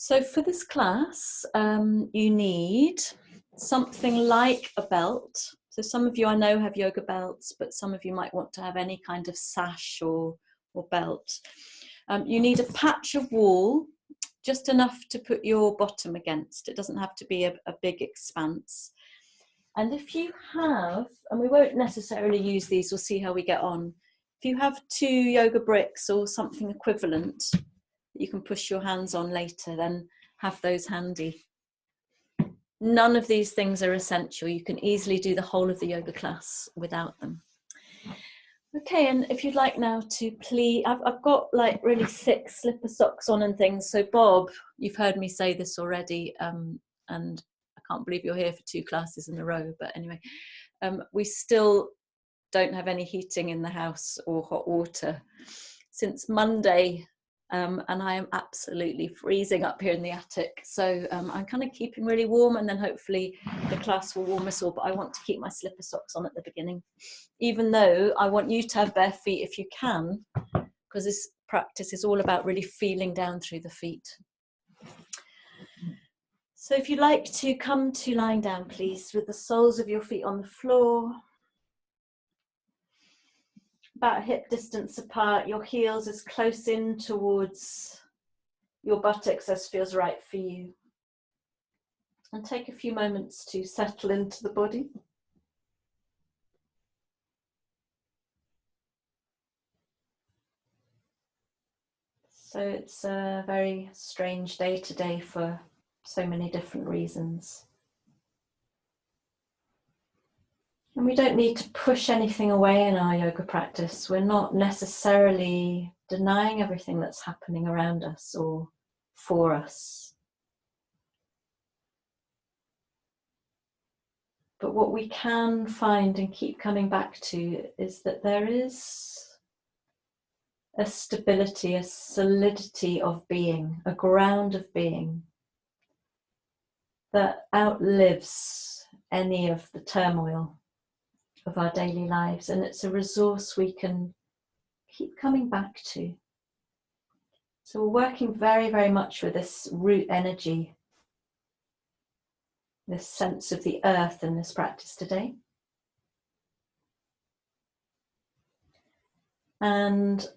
So for this class, you need something like a belt. So some of you I know have yoga belts, but some of you might want to have any kind of sash or belt. You need a patch of wool, just enough to put your bottom against. It doesn't have to be a big expanse. And if you have, and we won't necessarily use these, we'll see how we get on. If you have 2 yoga bricks or something equivalent, you can push your hands on later, then have those handy. None of these things are essential. You can easily do the whole of the yoga class without them. Okay, and if you'd like now to please, I've got like really thick slipper socks on and things. So Bob, you've heard me say this already, and I can't believe you're here for 2 classes in a row, but anyway, we still don't have any heating in the house or hot water since Monday. And I am absolutely freezing up here in the attic. So I'm kind of keeping really warm, and then hopefully the class will warm us all. But I want to keep my slipper socks on at the beginning, even though I want you to have bare feet if you can, because this practice is all about really feeling down through the feet. So if you'd like to come to lying down, please, with the soles of your feet on the floor, about hip distance apart, your heels as close in towards your buttocks as feels right for you. And take a few moments to settle into the body. So it's a very strange day today for so many different reasons. And we don't need to push anything away in our yoga practice. We're not necessarily denying everything that's happening around us or for us. But what we can find and keep coming back to is that there is a stability, a solidity of being, a ground of being that outlives any of the turmoil of our daily lives, and it's a resource we can keep coming back to. So we're working very, very much with this root energy, this sense of the earth in this practice today. And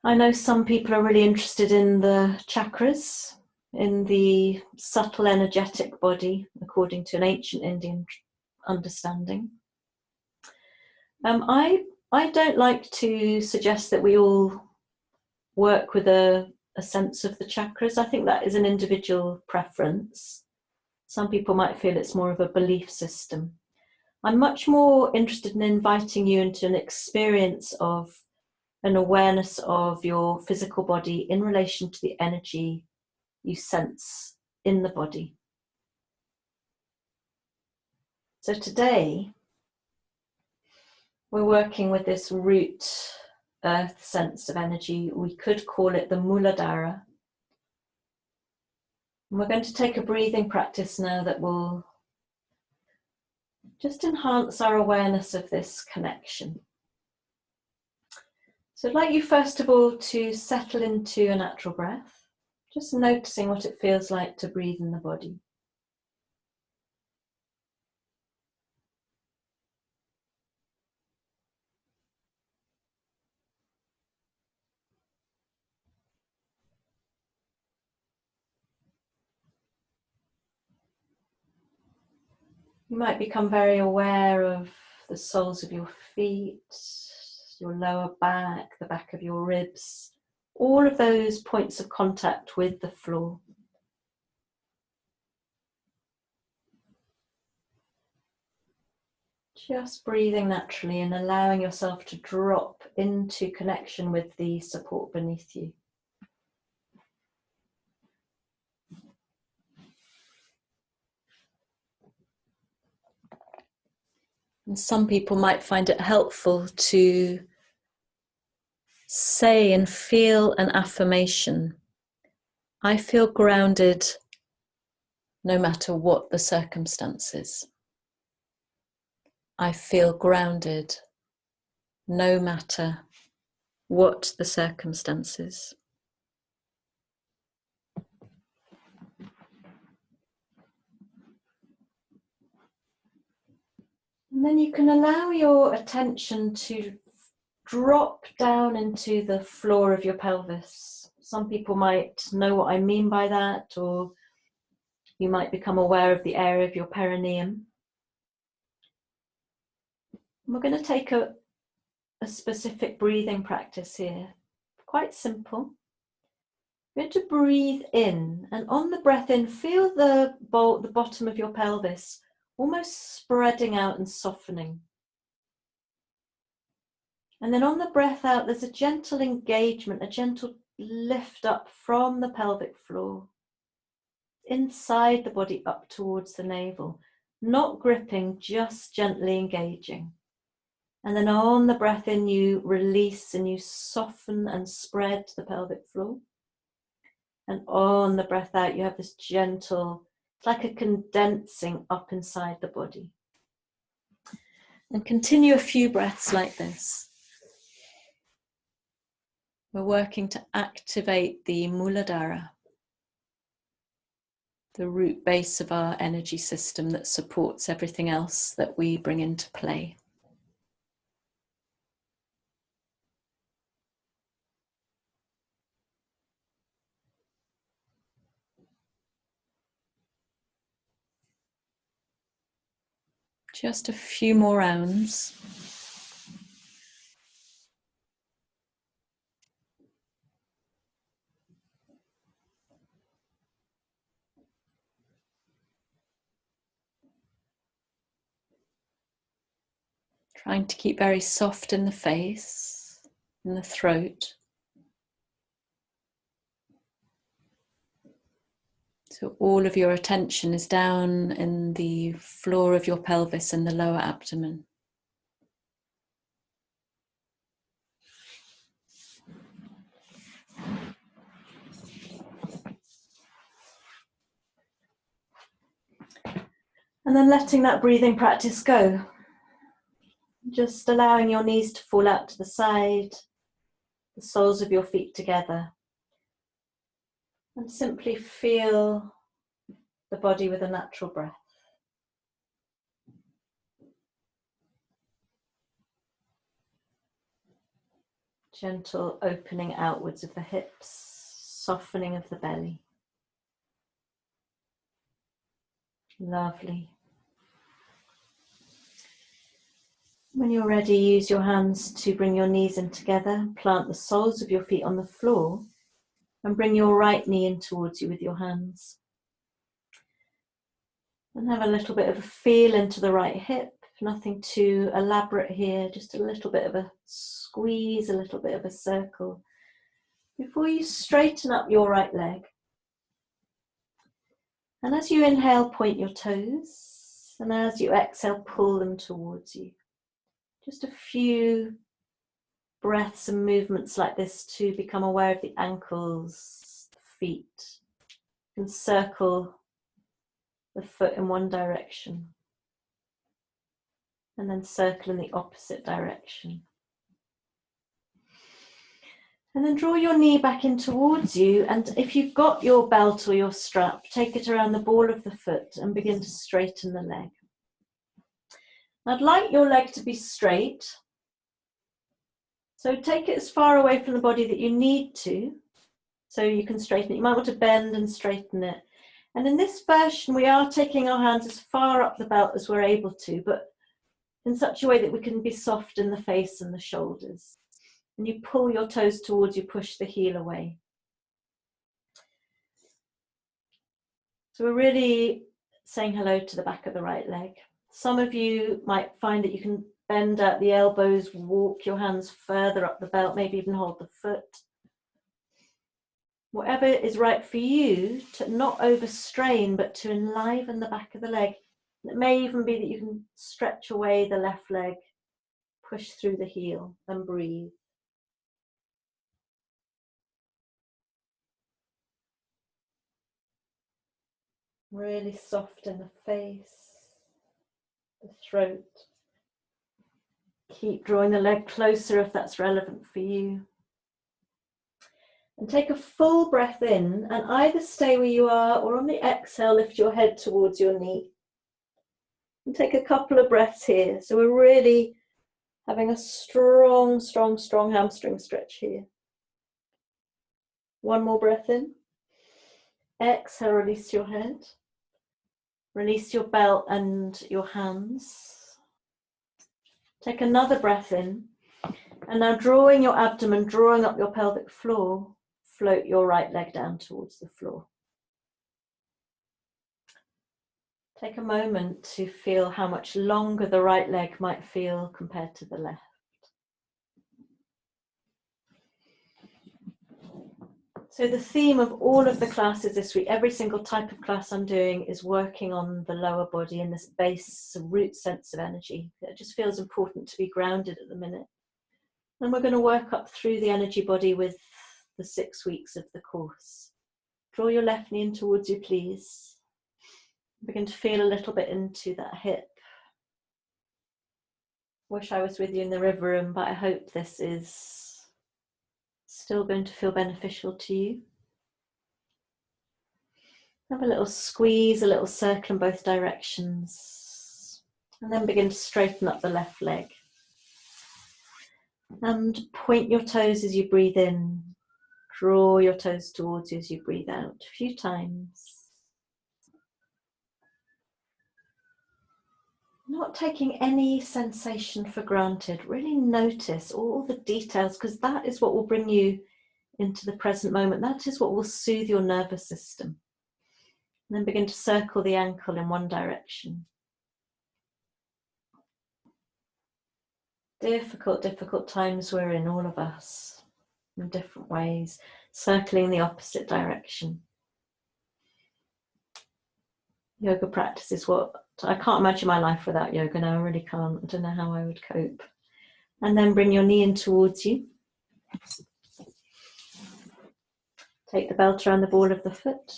I know some people are really interested in the chakras, in the subtle energetic body, according to an ancient Indian understanding. I don't like to suggest that we all work with a sense of the chakras. I think that is an individual preference. Some people might feel it's more of a belief system. I'm much more interested in inviting you into an experience of an awareness of your physical body in relation to the energy you sense in the body. So today, we're working with this root earth sense of energy. We could call it the Muladhara. And we're going to take a breathing practice now that will just enhance our awareness of this connection. So I'd like you first of all to settle into a natural breath, just noticing what it feels like to breathe in the body. You might become very aware of the soles of your feet, your lower back, the back of your ribs, all of those points of contact with the floor. Just breathing naturally and allowing yourself to drop into connection with the support beneath you. And some people might find it helpful to say and feel an affirmation. I feel grounded no matter what the circumstances. I feel grounded no matter what the circumstances. And then you can allow your attention to drop down into the floor of your pelvis. Some people might know what I mean by that, or you might become aware of the area of your perineum. We're going to take a specific breathing practice here. Quite simple. You're going to breathe in, and on the breath in, feel the bottom of your pelvis almost spreading out and softening. And then on the breath out, there's a gentle engagement, a gentle lift up from the pelvic floor, inside the body up towards the navel, not gripping, just gently engaging. And then on the breath in, you release and you soften and spread the pelvic floor. And on the breath out, you have this gentle, it's like a condensing up inside the body. And continue a few breaths like this. We're working to activate the Muladhara, the root base of our energy system that supports everything else that we bring into play. Just a few more rounds. Trying to keep very soft in the face, in the throat. So all of your attention is down in the floor of your pelvis and the lower abdomen. And then letting that breathing practice go. Just allowing your knees to fall out to the side, the soles of your feet together. And simply feel the body with a natural breath. Gentle opening outwards of the hips, softening of the belly. Lovely. When you're ready, use your hands to bring your knees in together, plant the soles of your feet on the floor, and bring your right knee in towards you with your hands. And have a little bit of a feel into the right hip, nothing too elaborate here, just a little bit of a squeeze, a little bit of a circle, before you straighten up your right leg. And as you inhale, point your toes, and as you exhale, pull them towards you. Just a few breaths and movements like this to become aware of the ankles, the feet, and circle the foot in one direction, and then circle in the opposite direction. And then draw your knee back in towards you, and if you've got your belt or your strap, take it around the ball of the foot and begin to straighten the leg. I'd like your leg to be straight, so take it as far away from the body that you need to, so you can straighten it. You might want to bend and straighten it. And in this version, we are taking our hands as far up the belt as we're able to, but in such a way that we can be soft in the face and the shoulders. And you pull your toes towards you, push the heel away. So we're really saying hello to the back of the right leg. Some of you might find that you can bend out the elbows, walk your hands further up the belt, maybe even hold the foot. Whatever is right for you, to not overstrain, but to enliven the back of the leg. It may even be that you can stretch away the left leg, push through the heel and breathe. Really soft in the face, the throat. Keep drawing the leg closer if that's relevant for you. And take a full breath in, and either stay where you are or on the exhale, lift your head towards your knee. And take a couple of breaths here. So we're really having a strong, strong, strong hamstring stretch here. One more breath in. Exhale, release your head. Release your belt and your hands. Take another breath in. And now drawing your abdomen, drawing up your pelvic floor, float your right leg down towards the floor. Take a moment to feel how much longer the right leg might feel compared to the left. So the theme of all of the classes this week, every single type of class I'm doing, is working on the lower body and this base root sense of energy. It just feels important to be grounded at the minute. And we're going to work up through the energy body with the 6 weeks of the course. Draw your left knee in towards you, please. Begin to feel a little bit into that hip. Wish I was with you in the river room, but I hope this is still going to feel beneficial to you. Have a little squeeze, a little circle in both directions. And then begin to straighten up the left leg. And point your toes as you breathe in. Draw your toes towards you as you breathe out a few times. Not taking any sensation for granted. Really notice all the details, because that is what will bring you into the present moment. That is what will soothe your nervous system. And then begin to circle the ankle in one direction. Difficult times we're in, all of us, in different ways, circling the opposite direction. Yoga practice is what, I can't imagine my life without yoga now, I really can't. I don't know how I would cope. And then bring your knee in towards you. Take the belt around the ball of the foot.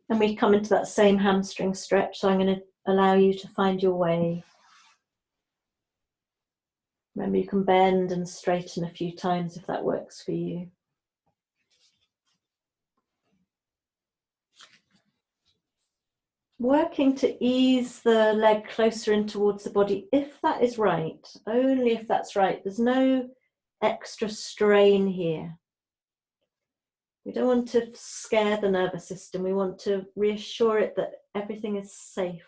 And we come into that same hamstring stretch, so I'm going to allow you to find your way. Remember, you can bend and straighten a few times if that works for you. Working to ease the leg closer in towards the body, if that is right, only if that's right. There's no extra strain here. We don't want to scare the nervous system. We want to reassure it that everything is safe.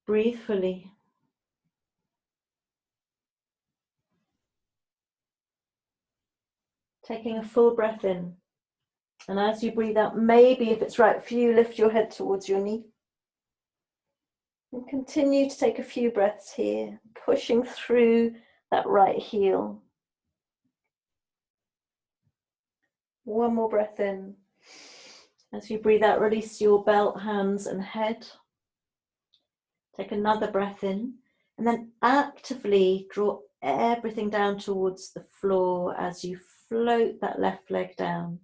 Breathe fully. Taking a full breath in. And as you breathe out, maybe if it's right for you, lift your head towards your knee. And continue to take a few breaths here, pushing through that right heel. One more breath in. As you breathe out, release your belt, hands and head. Take another breath in, and then actively draw everything down towards the floor as you float that left leg down.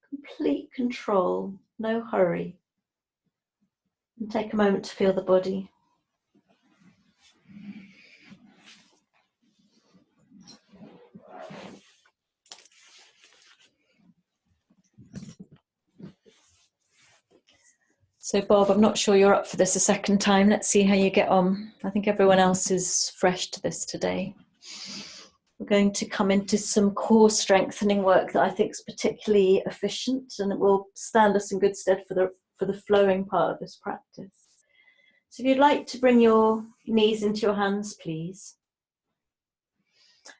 Complete control, no hurry. And take a moment to feel the body. So Bob, I'm not sure you're up for this a second time. Let's see how you get on. I think everyone else is fresh to this today. We're going to come into some core strengthening work that I think is particularly efficient, and it will stand us in good stead for the flowing part of this practice. So if you'd like to bring your knees into your hands, please.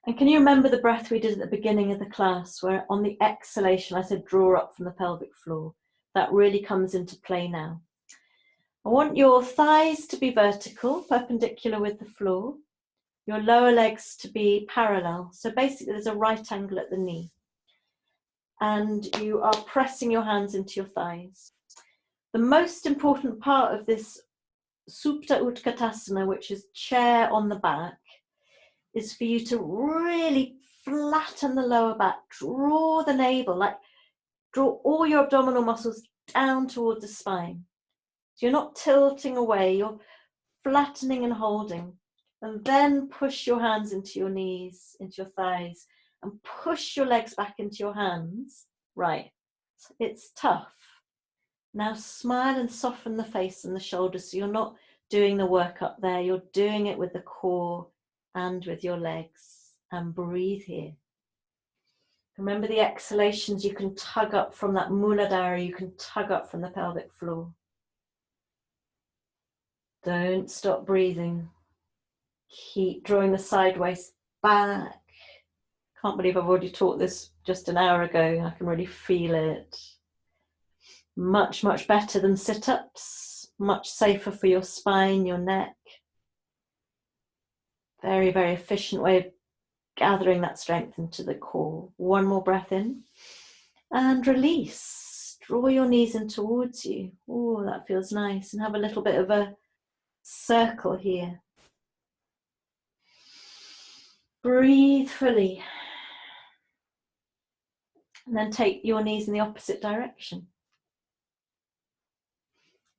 And can you remember the breath we did at the beginning of the class, where on the exhalation I said draw up from the pelvic floor? That really comes into play now. I want your thighs to be vertical, perpendicular with the floor. Your lower legs to be parallel. So basically there's a right angle at the knee. And you are pressing your hands into your thighs. The most important part of this Supta Utkatasana, which is chair on the back, is for you to really flatten the lower back, draw the navel, like draw all your abdominal muscles down towards the spine. So you're not tilting away, you're flattening and holding. And then push your hands into your knees, into your thighs, and push your legs back into your hands. Right. It's tough. Now smile and soften the face and the shoulders, so you're not doing the work up there, you're doing it with the core and with your legs. And breathe here. Remember the exhalations, you can tug up from that Muladhara, you can tug up from the pelvic floor. Don't stop breathing. Keep drawing the side waist back. Can't believe I've already taught this just an hour ago. I can really feel it. Much, much better than sit-ups. Much safer for your spine, your neck. Very, very efficient way of gathering that strength into the core. One more breath in. And release. Draw your knees in towards you. Oh, that feels nice. And have a little bit of a circle here. Breathe fully. And then take your knees in the opposite direction.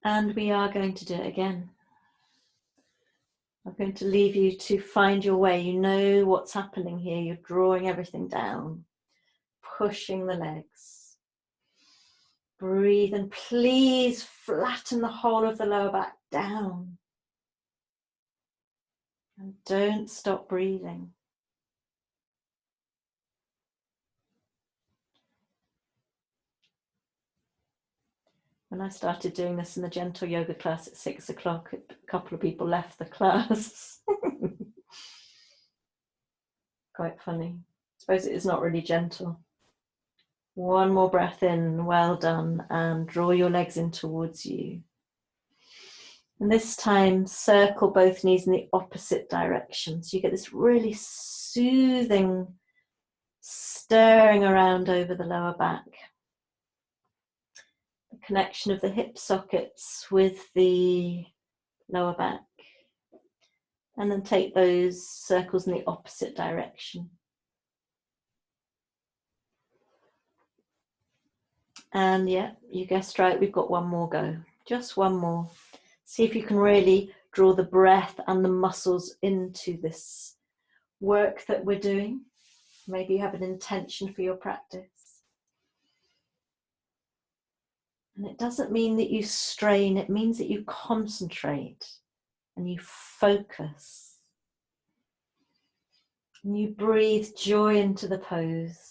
And we are going to do it again. I'm going to leave you to find your way. You know what's happening here. You're drawing everything down, pushing the legs. Breathe, and please flatten the whole of the lower back down. And don't stop breathing. When I started doing this in the gentle yoga class at 6 o'clock, a couple of people left the class. Quite funny. I suppose it is not really gentle. One more breath in, well done, and draw your legs in towards you. And this time, circle both knees in the opposite direction. So you get this really soothing stirring around over the lower back. The connection of the hip sockets with the lower back. And then take those circles in the opposite direction. And yeah, you guessed right, we've got one more go. Just one more. See if you can really draw the breath and the muscles into this work that we're doing. Maybe you have an intention for your practice. And it doesn't mean that you strain, it means that you concentrate and you focus. And you breathe joy into the pose.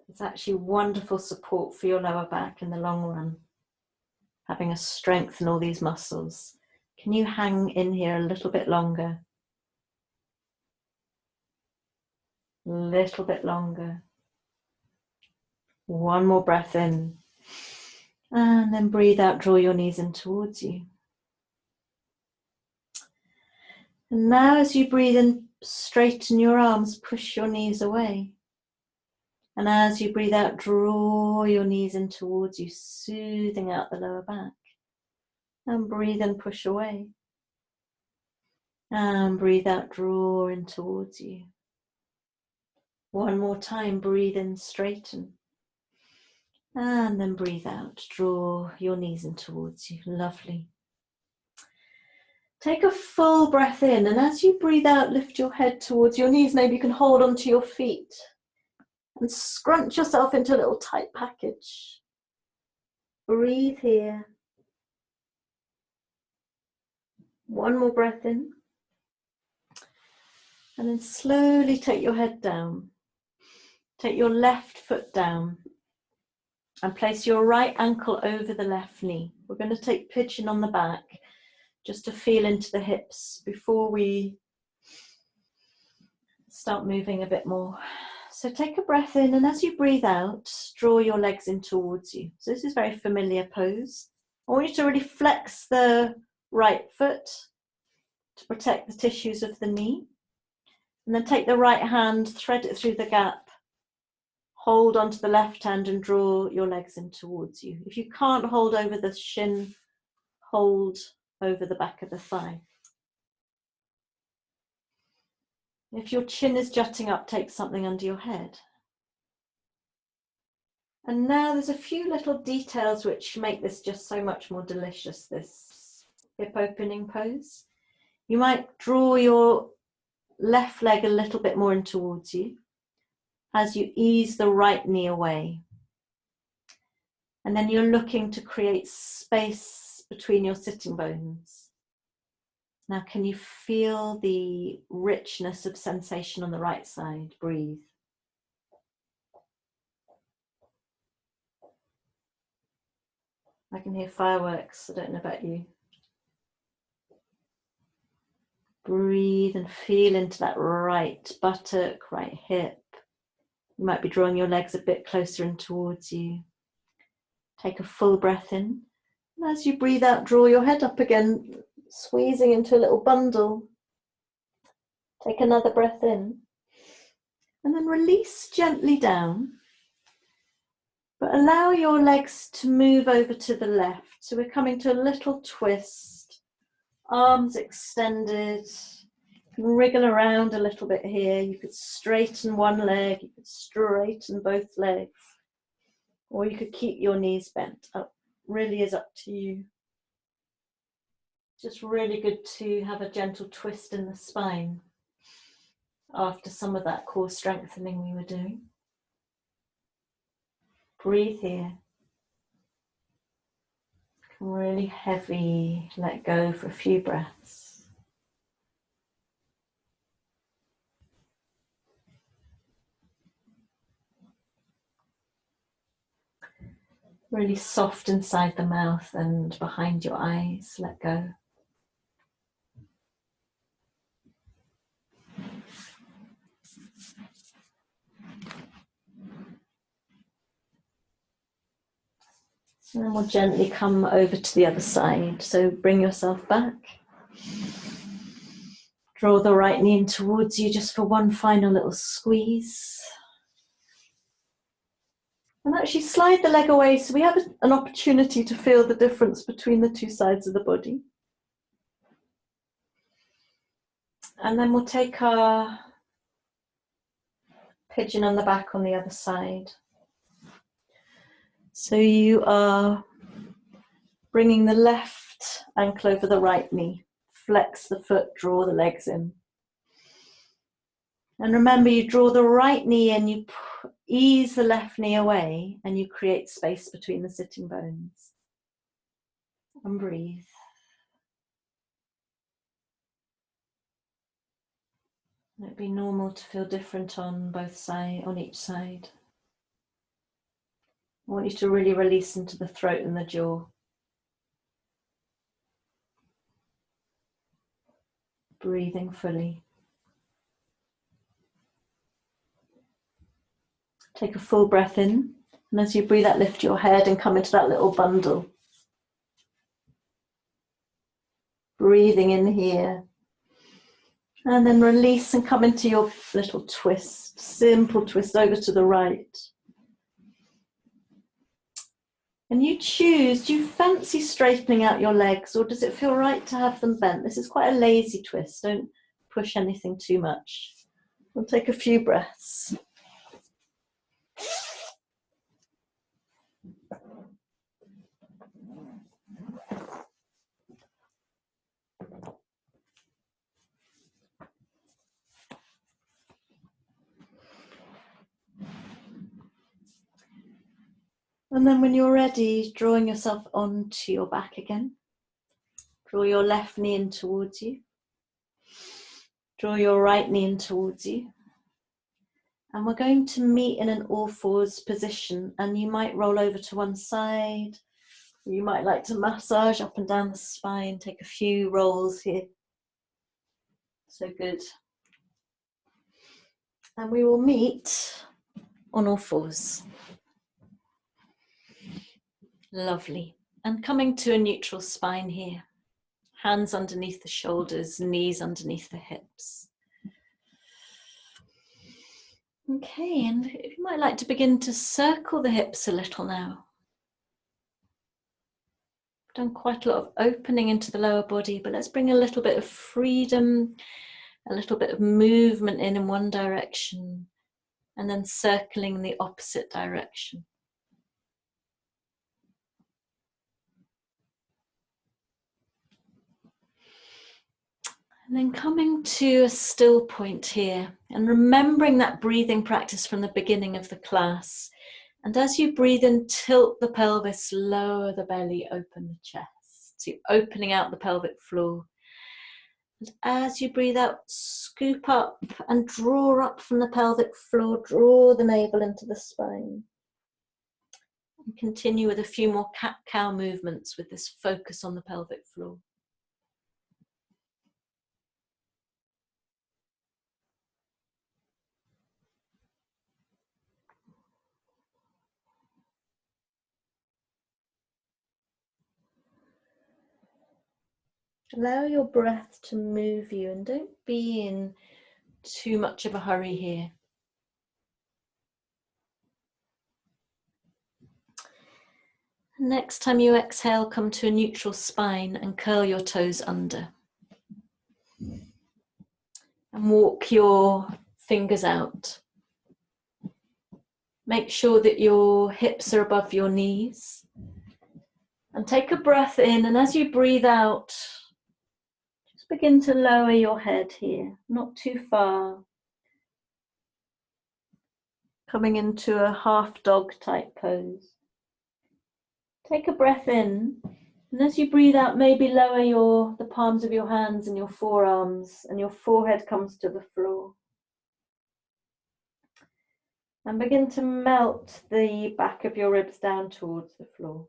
It's actually wonderful support for your lower back in the long run, having a strength in all these muscles. Can you hang in here a little bit longer? Little bit longer. One more breath in. And then breathe out, draw your knees in towards you. And now as you breathe in, straighten your arms, push your knees away. And as you breathe out, draw your knees in towards you, soothing out the lower back. And breathe in, push away. And breathe out, draw in towards you. One more time, breathe in, straighten. And then breathe out, draw your knees in towards you. Lovely. Take a full breath in, and as you breathe out, lift your head towards your knees. Maybe you can hold onto your feet and scrunch yourself into a little tight package. Breathe here. One more breath in. And then slowly take your head down. Take your left foot down and place your right ankle over the left knee. We're going to take pigeon on the back just to feel into the hips before we start moving a bit more. So take a breath in, and as you breathe out, draw your legs in towards you. So this is a very familiar pose. I want you to really flex the right foot to protect the tissues of the knee. And then take the right hand, thread it through the gap, hold onto the left hand and draw your legs in towards you. If you can't hold over the shin, hold over the back of the thigh. If your chin is jutting up, take something under your head. And now there's a few little details which make this just so much more delicious, this hip opening pose. You might draw your left leg a little bit more in towards you. as you ease the right knee away. And then you're looking to create space between your sitting bones. Now, can you feel the richness of sensation on the right side? Breathe. I can hear fireworks, I don't know about you. Breathe and feel into that right buttock, right hip. You might be drawing your legs a bit closer in towards you. Take a full breath in. And as you breathe out, draw your head up again, squeezing into a little bundle. Take another breath in. And then release gently down. But allow your legs to move over to the left. So we're coming to a little twist. Arms extended. You can wriggle around a little bit here. You could straighten one leg. You could straighten both legs. Or you could keep your knees bent up. Really is up to you. Just really good to have a gentle twist in the spine after some of that core strengthening we were doing. Breathe here. Really heavy, let go for a few breaths. Really soft inside the mouth and behind your eyes, let go. And then we'll gently come over to the other side. So bring yourself back. Draw the right knee in towards you just for one final little squeeze. And actually slide the leg away so we have an opportunity to feel the difference between the two sides of the body. And then we'll take our pigeon on the back on the other side. So you are bringing the left ankle over the right knee. Flex the foot, draw the legs in. And remember, you draw the right knee in, you ease the left knee away, and you create space between the sitting bones. And breathe. It'd be normal to feel different on both sides, on each side. I want you to really release into the throat and the jaw. Breathing fully. Take a full breath in, and as you breathe out, lift your head and come into that little bundle. Breathing in here. And then release and come into your little twist, simple twist over to the right. And you choose, do you fancy straightening out your legs, or does it feel right to have them bent? This is quite a lazy twist, don't push anything too much. We'll take a few breaths. And then when you're ready, drawing yourself onto your back again. Draw your left knee in towards you. Draw your right knee in towards you. And we're going to meet in an all fours position, and you might roll over to one side. You might like to massage up and down the spine, take a few rolls here. So good. And we will meet on all fours. Lovely. And coming to a neutral spine here. Hands underneath the shoulders, knees underneath the hips. Okay, and you might like to begin to circle the hips a little now. Done quite a lot of opening into the lower body, but let's bring a little bit of freedom, a little bit of movement in one direction, and then circling in the opposite direction. And then coming to a still point here and remembering that breathing practice from the beginning of the class. And as you breathe in, tilt the pelvis, lower the belly, open the chest. So you're opening out the pelvic floor. And as you breathe out, scoop up and draw up from the pelvic floor, draw the navel into the spine. And continue with a few more cat-cow movements with this focus on the pelvic floor. Allow your breath to move you and don't be in too much of a hurry here. Next time you exhale, come to a neutral spine and curl your toes under. And walk your fingers out. Make sure that your hips are above your knees. And take a breath in, and as you breathe out, just begin to lower your head here, not too far. Coming into a half dog type pose. Take a breath in, and as you breathe out, maybe lower the palms of your hands and your forearms, and your forehead comes to the floor. And begin to melt the back of your ribs down towards the floor.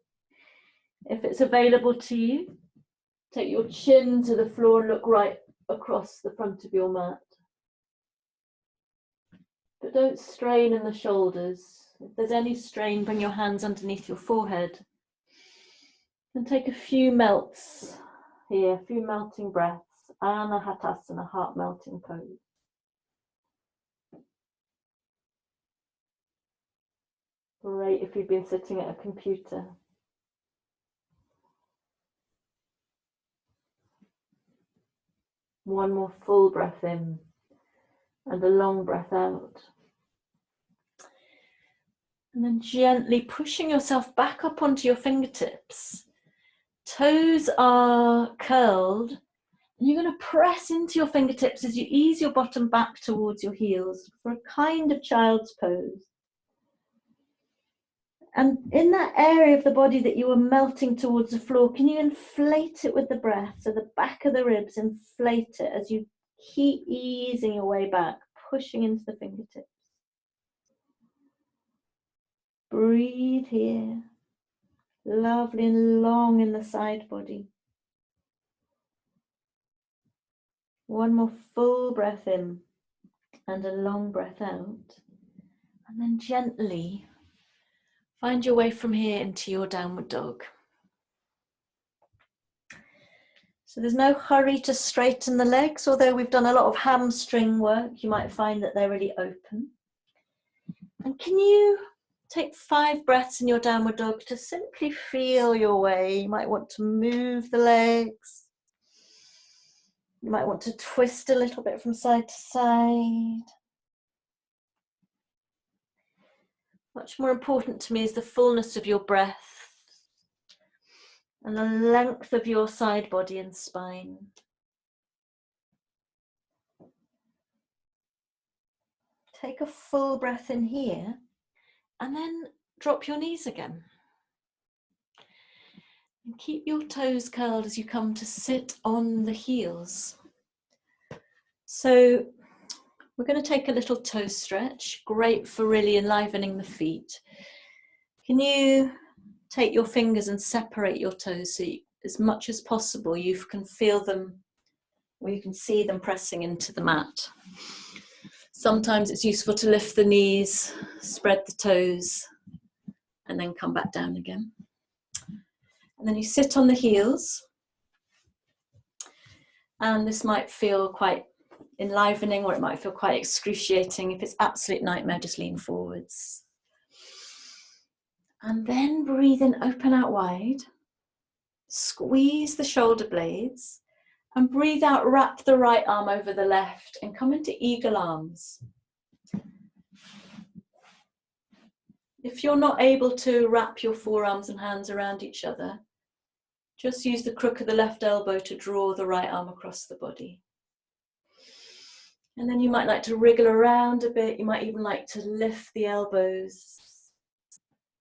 If it's available to you, take your chin to the floor and look right across the front of your mat. But don't strain in the shoulders. If there's any strain, bring your hands underneath your forehead. And take a few melts here, a few melting breaths. Anahatasana, heart melting pose. Great if you've been sitting at a computer. One more full breath in and a long breath out. And then gently pushing yourself back up onto your fingertips. Toes are curled. And you're going to press into your fingertips as you ease your bottom back towards your heels for a kind of child's pose. And in that area of the body that you are melting towards the floor, can you inflate it with the breath? So the back of the ribs, inflate it as you keep easing your way back, pushing into the fingertips. Breathe here. Lovely and long in the side body. One more full breath in and a long breath out. And then gently find your way from here into your downward dog. So there's no hurry to straighten the legs, although we've done a lot of hamstring work, you might find that they're really open. And can you take 5 breaths in your downward dog to simply feel your way? You might want to move the legs. You might want to twist a little bit from side to side. Much more important to me is the fullness of your breath and the length of your side body and spine. Take a full breath in here and then drop your knees again. And keep your toes curled as you come to sit on the heels. So we're going to take a little toe stretch, great for really enlivening the feet. Can you take your fingers and separate your toes so as much as possible you can feel them, or you can see them pressing into the mat. Sometimes it's useful to lift the knees, spread the toes, and then come back down again. And then you sit on the heels. And this might feel quite enlivening, or it might feel quite excruciating. If it's absolute nightmare, just lean forwards. And then breathe in, open out wide. Squeeze the shoulder blades. And breathe out, wrap the right arm over the left and come into eagle arms. If you're not able to wrap your forearms and hands around each other, just use the crook of the left elbow to draw the right arm across the body. And then you might like to wriggle around a bit. You might even like to lift the elbows.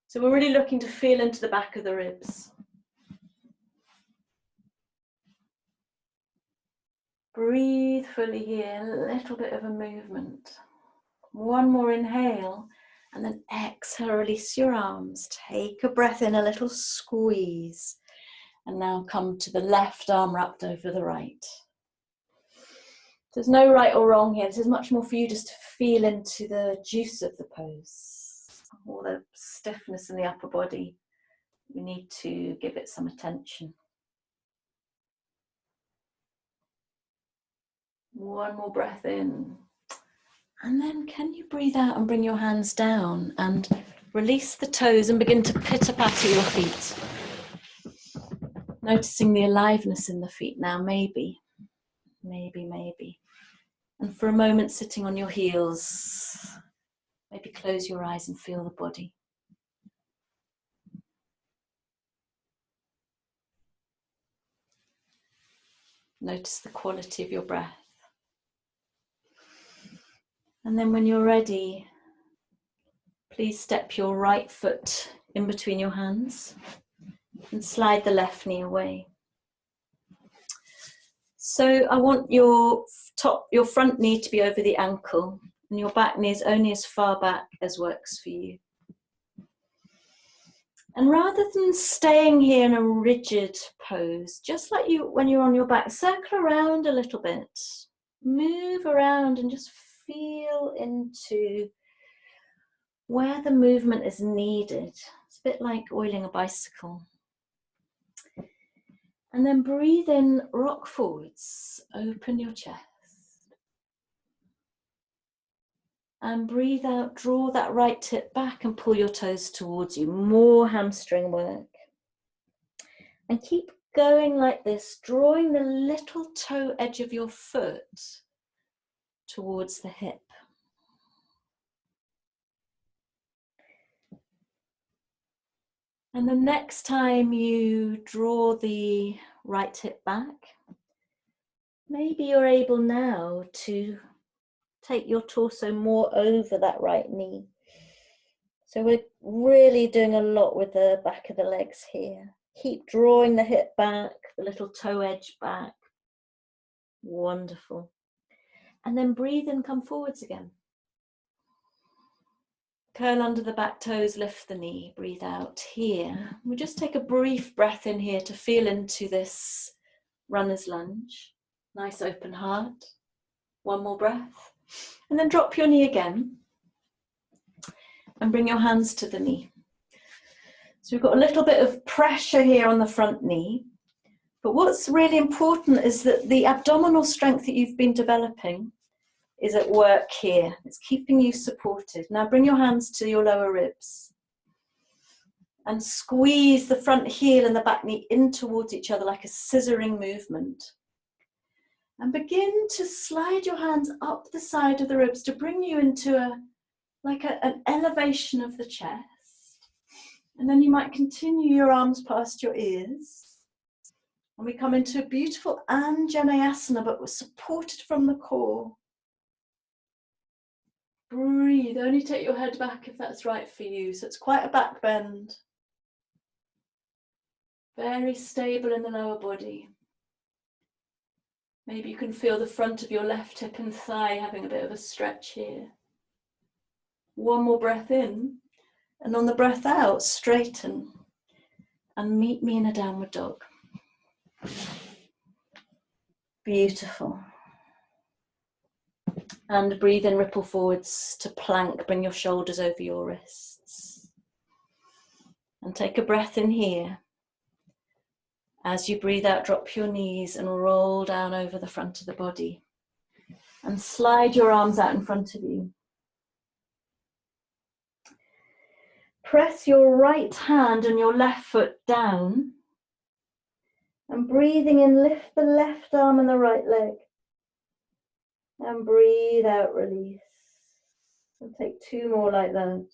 So we're really looking to feel into the back of the ribs. Breathe fully here, a little bit of a movement. One more inhale, and then exhale, release your arms. Take a breath in, a little squeeze. And now come to the left arm wrapped over the right. There's no right or wrong here. This is much more for you just to feel into the juice of the pose. All the stiffness in the upper body. We need to give it some attention. One more breath in. And then can you breathe out and bring your hands down and release the toes and begin to pitter-patter your feet. Noticing the aliveness in the feet now, maybe. And for a moment sitting on your heels, maybe close your eyes and feel the body. Notice the quality of your breath. And then when you're ready, please step your right foot in between your hands and slide the left knee away. So I want your front knee to be over the ankle and your back knee is only as far back as works for you. And rather than staying here in a rigid pose, just like you when you're on your back, circle around a little bit. Move around and just feel into where the movement is needed. It's a bit like oiling a bicycle. And then breathe in, rock forwards, open your chest. And breathe out, draw that right hip back and pull your toes towards you. More hamstring work. And keep going like this, drawing the little toe edge of your foot towards the hip. And the next time you draw the right hip back, maybe you're able now to take your torso more over that right knee. So we're really doing a lot with the back of the legs here. Keep drawing the hip back, the little toe edge back. Wonderful. And then breathe in, come forwards again. Curl under the back toes, lift the knee, breathe out here. We'll just take a brief breath in here to feel into this runner's lunge. Nice open heart. One more breath. And then drop your knee again. And bring your hands to the knee. So we've got a little bit of pressure here on the front knee. But what's really important is that the abdominal strength that you've been developing is at work here. It's keeping you supported. Now bring your hands to your lower ribs and squeeze the front heel and the back knee in towards each other like a scissoring movement. And begin to slide your hands up the side of the ribs to bring you into an elevation of the chest. And then you might continue your arms past your ears. And we come into a beautiful Anjaneyasana, but we're supported from the core. Breathe, only take your head back if that's right for you. So it's quite a back bend. Very stable in the lower body. Maybe you can feel the front of your left hip and thigh having a bit of a stretch here. One more breath in, and on the breath out, straighten and meet me in a downward dog. Beautiful. And breathe in, ripple forwards to plank. Bring your shoulders over your wrists. And take a breath in here. As you breathe out, drop your knees and roll down over the front of the body. And slide your arms out in front of you. Press your right hand and your left foot down. And breathing in, lift the left arm and the right leg. And breathe out, release. And take two more like that.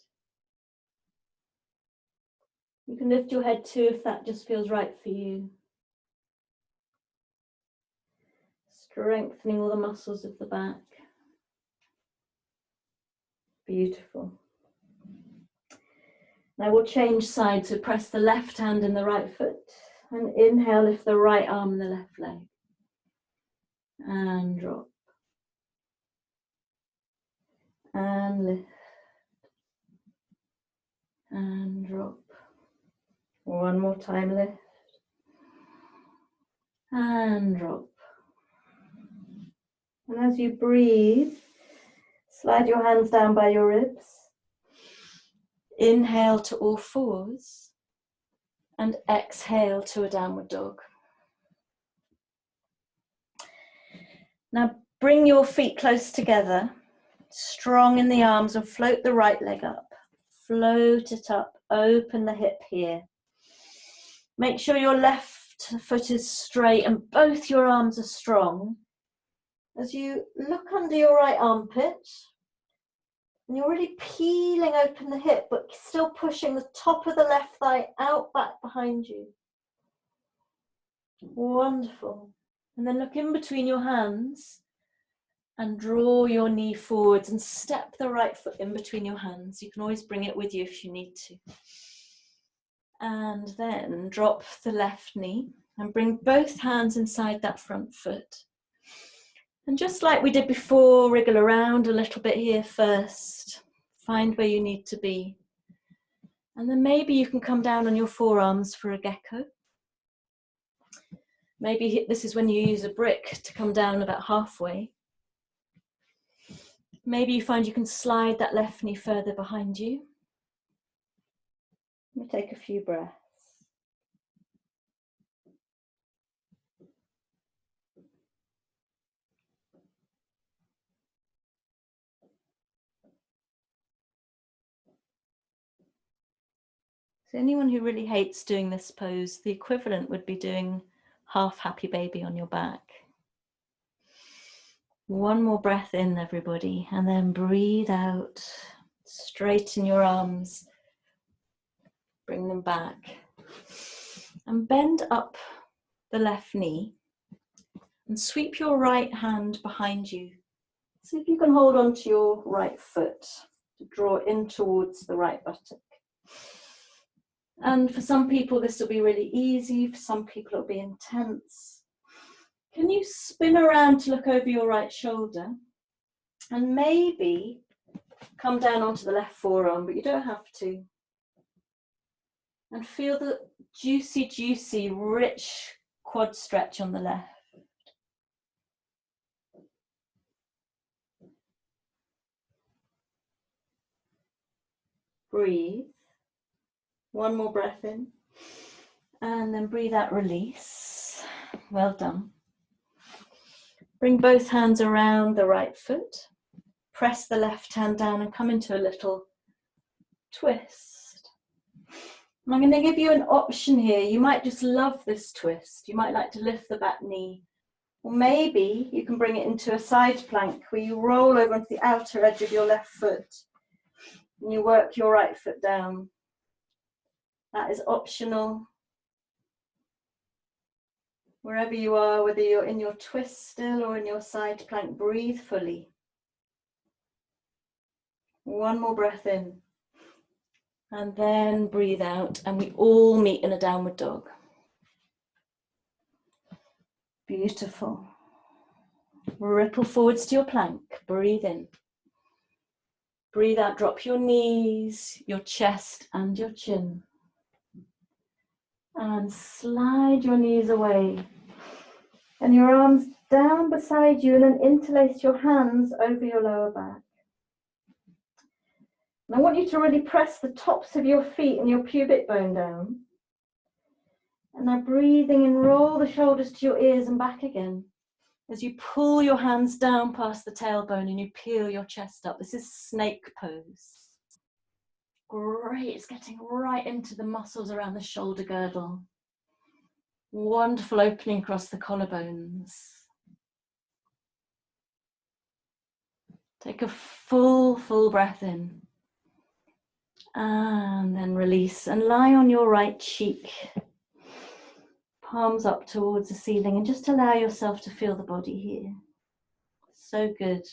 You can lift your head too if that just feels right for you. Strengthening all the muscles of the back. Beautiful. Now we'll change sides, so press the left hand in the right foot and inhale, lift the right arm and the left leg and drop and lift and drop. One more time, lift and drop. And as you breathe, slide your hands down by your ribs. Inhale to all fours and exhale to a downward dog. Now bring your feet close together, strong in the arms, and float the right leg up. Float it up, open the hip here. Make sure your left foot is straight and both your arms are strong. As you look under your right armpit, and you're really peeling open the hip, but still pushing the top of the left thigh out back behind you. Wonderful. And then look in between your hands and draw your knee forwards and step the right foot in between your hands. You can always bring it with you if you need to. And then drop the left knee and bring both hands inside that front foot. And just like we did before, wriggle around a little bit here first. Find where you need to be. And then maybe you can come down on your forearms for a gecko. Maybe this is when you use a brick to come down about halfway. Maybe you find you can slide that left knee further behind you. Let me take a few breaths. So anyone who really hates doing this pose, the equivalent would be doing half happy baby on your back. One more breath in, everybody, and then breathe out. Straighten your arms. Bring them back. And bend up the left knee and sweep your right hand behind you. See if you can hold on to your right foot to draw in towards the right buttock. And for some people this will be really easy, for some people it'll be intense. Can you spin around to look over your right shoulder and maybe come down onto the left forearm, but you don't have to. And feel the juicy, juicy, rich quad stretch on the left. Breathe. One more breath in. And then breathe out, release. Well done. Bring both hands around the right foot. Press the left hand down and come into a little twist. And I'm going to give you an option here. You might just love this twist. You might like to lift the back knee. Or maybe you can bring it into a side plank where you roll over onto the outer edge of your left foot and you work your right foot down. That is optional. Wherever you are, whether you're in your twist still or in your side plank, breathe fully. One more breath in. And then breathe out, and we all meet in a downward dog. Beautiful. Ripple forwards to your plank. Breathe in. Breathe out, drop your knees, your chest and your chin. And slide your knees away. And your arms down beside you, and then interlace your hands over your lower back. And I want you to really press the tops of your feet and your pubic bone down. And now breathing in, roll the shoulders to your ears and back again. As you pull your hands down past the tailbone and you peel your chest up. This is snake pose. Great, it's getting right into the muscles around the shoulder girdle. Wonderful opening across the collarbones. Take a full breath in. And then release and lie on your right cheek. Palms up towards the ceiling and just allow yourself to feel the body here. So good.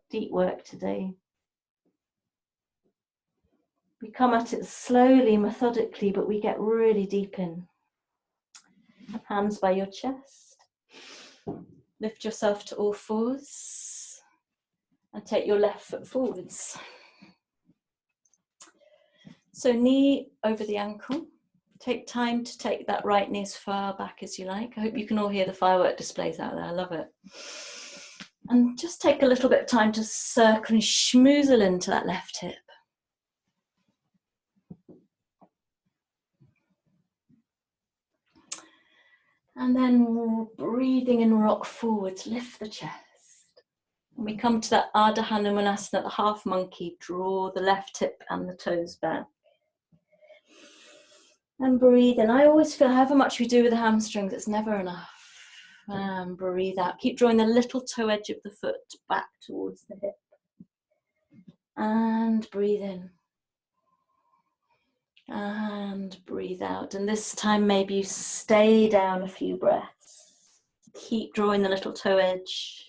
Deep work today. We come at it slowly, methodically, but we get really deep in. Hands by your chest. Lift yourself to all fours and take your left foot forwards. So knee over the ankle. Take time to take that right knee as far back as you like. I hope you can all hear the firework displays out there. I love it. And just take a little bit of time to circle and schmoozle into that left hip. And then breathing in, rock forwards, lift the chest. And we come to that Ardha Hanumanasana, the half monkey. Draw the left hip and the toes back. And breathe in. I always feel however much we do with the hamstrings, it's never enough. And breathe out. Keep drawing the little toe edge of the foot back towards the hip. And breathe in. And breathe out. And this time maybe you stay down a few breaths. Keep drawing the little toe edge.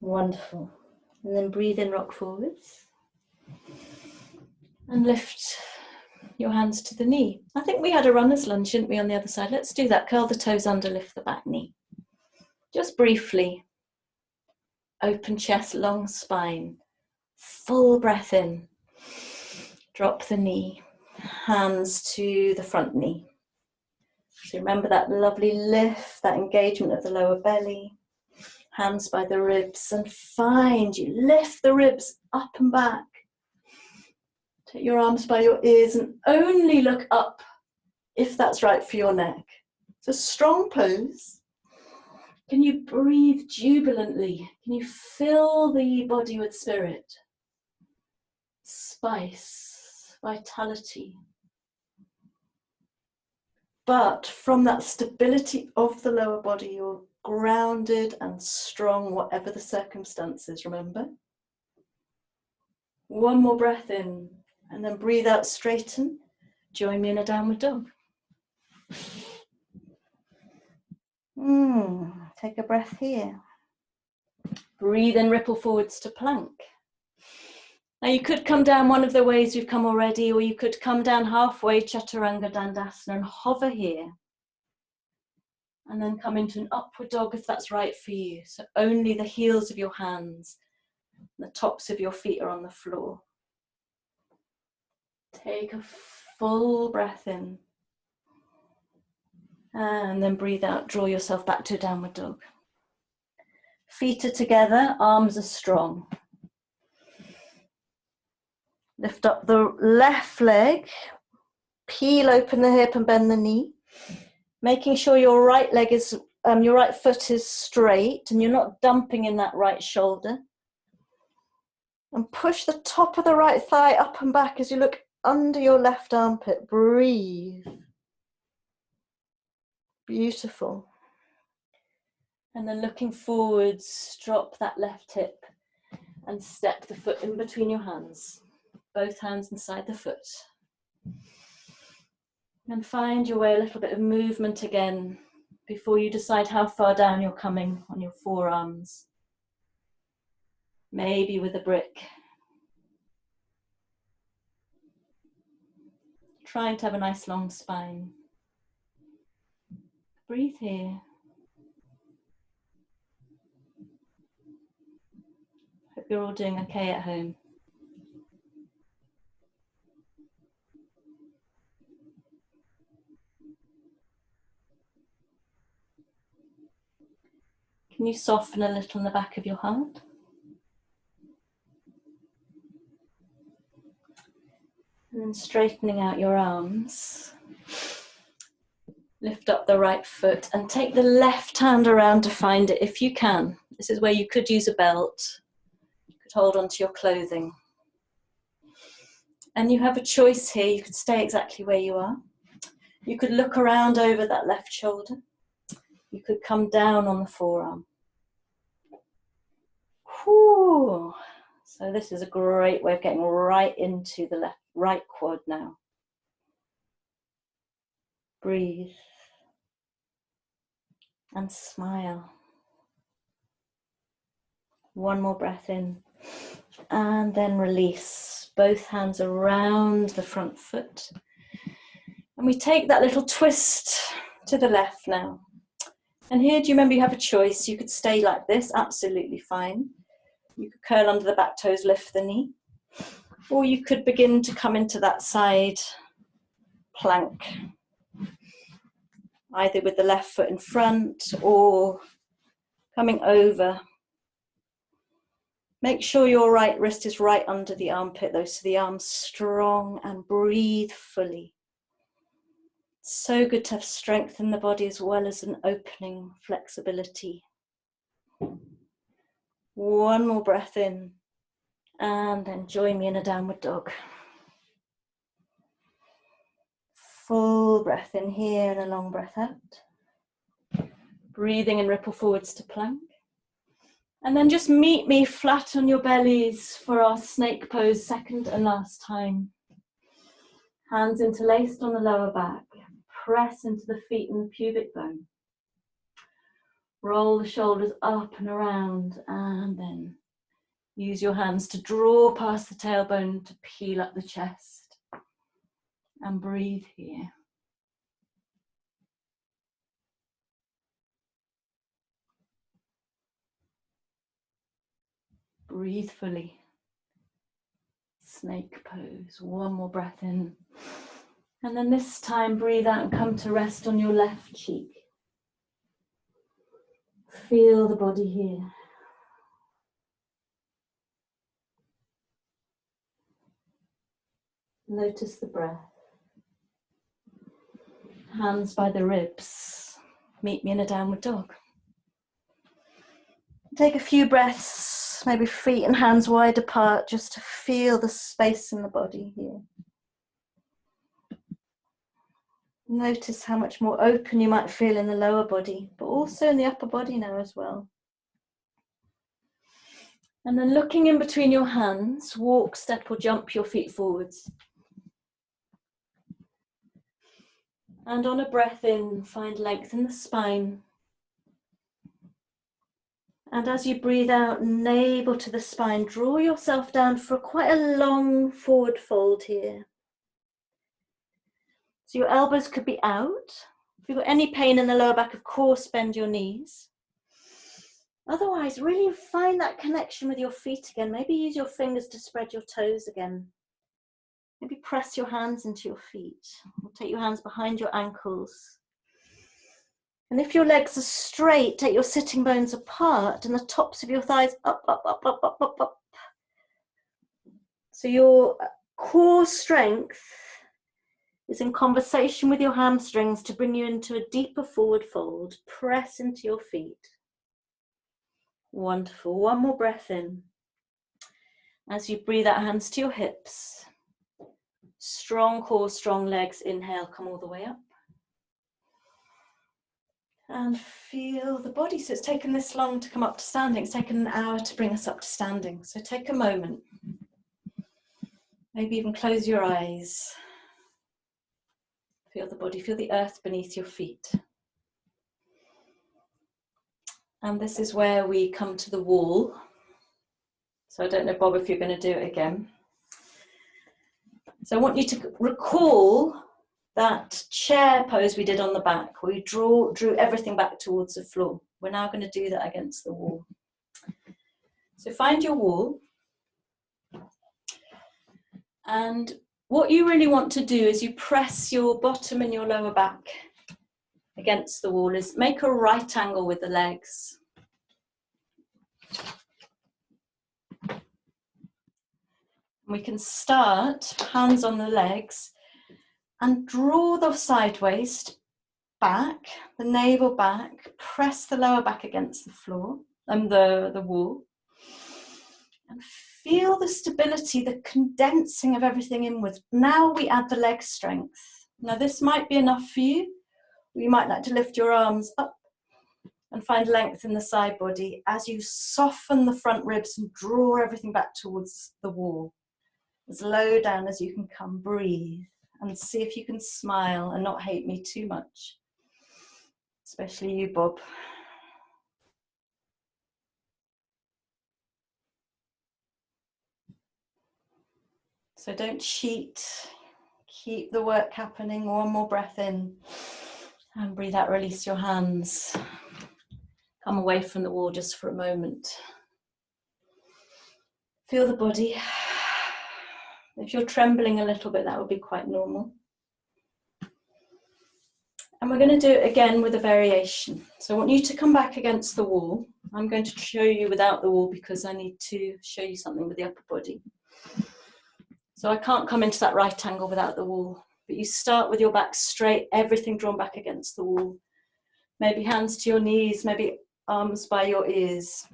Wonderful. And then breathe in, rock forwards. And lift your hands to the knee. I think we had a runner's lunge, didn't we, on the other side? Let's do that. Curl the toes under, lift the back knee. Just briefly. Open chest, long spine. Full breath in. Drop the knee. Hands to the front knee. So remember that lovely lift, that engagement of the lower belly. Hands by the ribs, and find you lift the ribs up and back. Take your arms by your ears and only look up if that's right for your neck. It's a strong pose. Can you breathe jubilantly? Can you fill the body with spirit? Spice, vitality. But from that stability of the lower body, you're grounded and strong, whatever the circumstances, remember? One more breath in, and then breathe out, straighten. Join me in a downward dog. Take a breath here. Breathe in, ripple forwards to plank. Now you could come down one of the ways we've come already, or you could come down halfway, Chaturanga Dandasana, and hover here. And then come into an upward dog if that's right for you. So only the heels of your hands, the tops of your feet are on the floor. Take a full breath in. And then breathe out, draw yourself back to a downward dog. Feet are together, arms are strong. Lift up the left leg, peel open the hip and bend the knee. Making sure your right leg is, your right foot is straight and you're not dumping in that right shoulder. And push the top of the right thigh up and back as you look under your left armpit. Breathe. Beautiful. And then looking forwards, drop that left hip and step the foot in between your hands. Both hands inside the foot. And find your way, a little bit of movement again before you decide how far down you're coming on your forearms. Maybe with a brick. Trying to have a nice long spine. Breathe here. Hope you're all doing okay at home. Can you soften a little in the back of your heart? And then straightening out your arms. Lift up the right foot and take the left hand around to find it if you can. This is where you could use a belt. You could hold onto your clothing. And you have a choice here. You could stay exactly where you are. You could look around over that left shoulder. You could come down on the forearm. Whew. So this is a great way of getting right into the right quad now. Breathe and smile. One more breath in. And then release. Both hands around the front foot. And we take that little twist to the left now. And here, do you remember you have a choice? You could stay like this, absolutely fine. You could curl under the back toes, lift the knee. Or you could begin to come into that side plank, either with the left foot in front or coming over. Make sure your right wrist is right under the armpit though, so the arm's strong, and breathe fully. So good to have strength in the body as well as an opening, flexibility. One more breath in, and then join me in a downward dog. Full breath in here and a long breath out. Breathing and ripple forwards to plank. And then just meet me flat on your bellies for our snake pose, second and last time. Hands interlaced on the lower back. Press into the feet and the pubic bone. Roll the shoulders up and around, and then use your hands to draw past the tailbone to peel up the chest. And breathe here. Breathe fully. Snake pose. One more breath in. And then this time breathe out and come to rest on your left cheek. Feel the body here. Notice the breath. Hands by the ribs. Meet me in a downward dog. Take a few breaths, maybe feet and hands wide apart, just to feel the space in the body here. Notice how much more open you might feel in the lower body, but also in the upper body now as well. And then looking in between your hands, walk, step or jump your feet forwards. And on a breath in, find length in the spine. And as you breathe out, navel to the spine, draw yourself down for quite a long forward fold here. So your elbows could be out. If you've got any pain in the lower back, of course, bend your knees. Otherwise, really find that connection with your feet again. Maybe use your fingers to spread your toes again. Maybe press your hands into your feet. Or take your hands behind your ankles. And if your legs are straight, take your sitting bones apart and the tops of your thighs up, up, up, up, up, up, up. So your core strength is in conversation with your hamstrings to bring you into a deeper forward fold. Press into your feet. Wonderful. One more breath in. As you breathe out, hands to your hips. Strong core, strong legs. Inhale, come all the way up. And feel the body. So it's taken this long to come up to standing. It's taken an hour to bring us up to standing. So take a moment. Maybe even close your eyes. Feel the body, feel the earth beneath your feet. And this is where we come to the wall. So I don't know, Bob, if you're going to do it again. So I want you to recall that chair pose we did on the back, where we drew everything back towards the floor. We're now going to do that against the wall. So find your wall. And what you really want to do is you press your bottom and your lower back against the wall, is make a right angle with the legs. We can start, hands on the legs, and draw the side waist back, the navel back, press the lower back against the floor and the wall. And feel the stability, the condensing of everything inwards. Now we add the leg strength. Now this might be enough for you. You might like to lift your arms up and find length in the side body as you soften the front ribs and draw everything back towards the wall. As low down as you can come, breathe and see if you can smile and not hate me too much. Especially you, Bob. So don't cheat. Keep the work happening. One more breath in. And breathe out, release your hands. Come away from the wall just for a moment. Feel the body. If you're trembling a little bit, that would be quite normal. And we're going to do it again with a variation. So I want you to come back against the wall. I'm going to show you without the wall because I need to show you something with the upper body. So I can't come into that right angle without the wall. But you start with your back straight, everything drawn back against the wall. Maybe hands to your knees, maybe arms by your ears.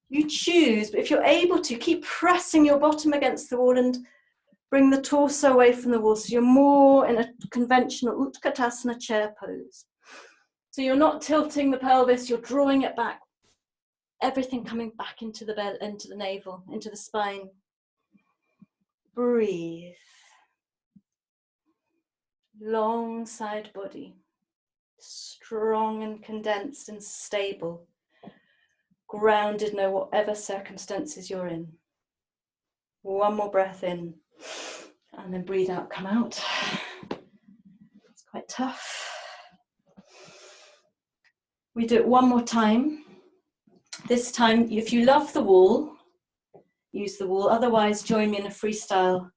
You choose, but if you're able to, keep pressing your bottom against the wall and bring the torso away from the wall so you're more in a conventional Utkatasana chair pose. So you're not tilting the pelvis, you're drawing it back. Everything coming back into the belly, into the navel, into the spine. Breathe. Long side body. Strong and condensed and stable. Grounded no whatever circumstances you're in. One more breath in. And then breathe out, come out. It's quite tough. We do it one more time. This time, if you love the wall, use the wall. Otherwise, join me in a freestyle.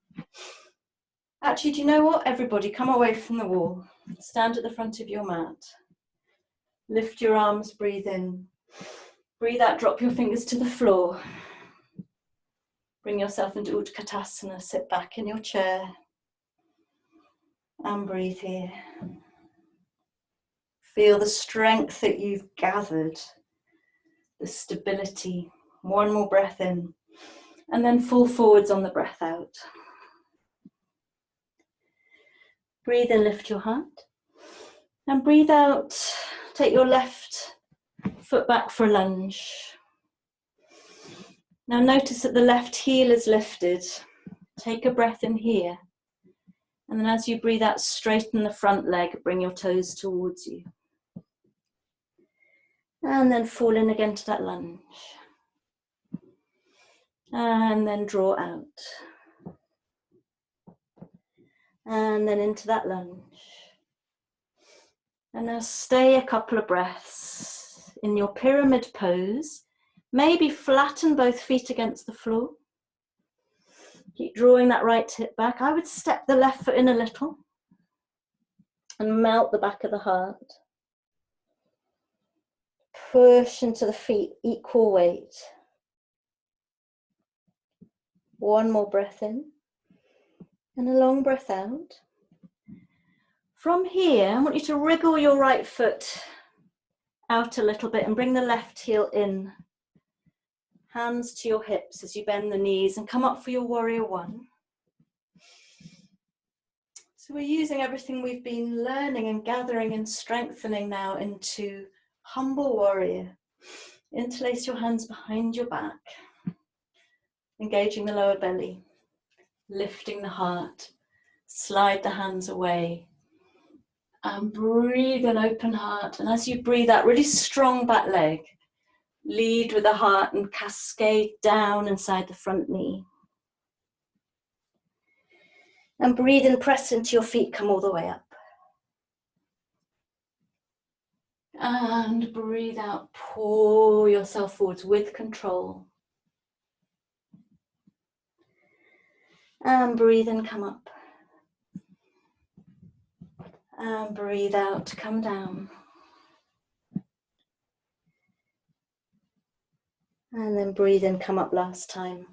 Actually, do you know what? Everybody, come away from the wall. Stand at the front of your mat. Lift your arms, breathe in. Breathe out, drop your fingers to the floor. Bring yourself into Utkatasana, sit back in your chair. And breathe here. Feel the strength that you've gathered, the stability. One more breath in, and then fall forwards on the breath out. Breathe in, lift your heart, and breathe out. Take your left foot back for a lunge. Now notice that the left heel is lifted. Take a breath in here. And then as you breathe out, straighten the front leg, bring your toes towards you. And then fall in again to that lunge. And then draw out. And then into that lunge. And now stay a couple of breaths in your pyramid pose. Maybe flatten both feet against the floor. Keep drawing that right hip back. I would step the left foot in a little and melt the back of the heart. Push into the feet, equal weight. One more breath in and a long breath out. From here, I want you to wriggle your right foot out a little bit and bring the left heel in. Hands to your hips as you bend the knees and come up for your warrior one. So we're using everything we've been learning and gathering and strengthening now into humble warrior. Interlace your hands behind your back, engaging the lower belly, lifting the heart, slide the hands away, and breathe an open heart. And as you breathe out, really strong back leg. Lead with the heart and cascade down inside the front knee. And breathe in, press into your feet, come all the way up. And breathe out, pull yourself forwards with control. And breathe in, come up. And breathe out, come down. And then breathe in, come up last time.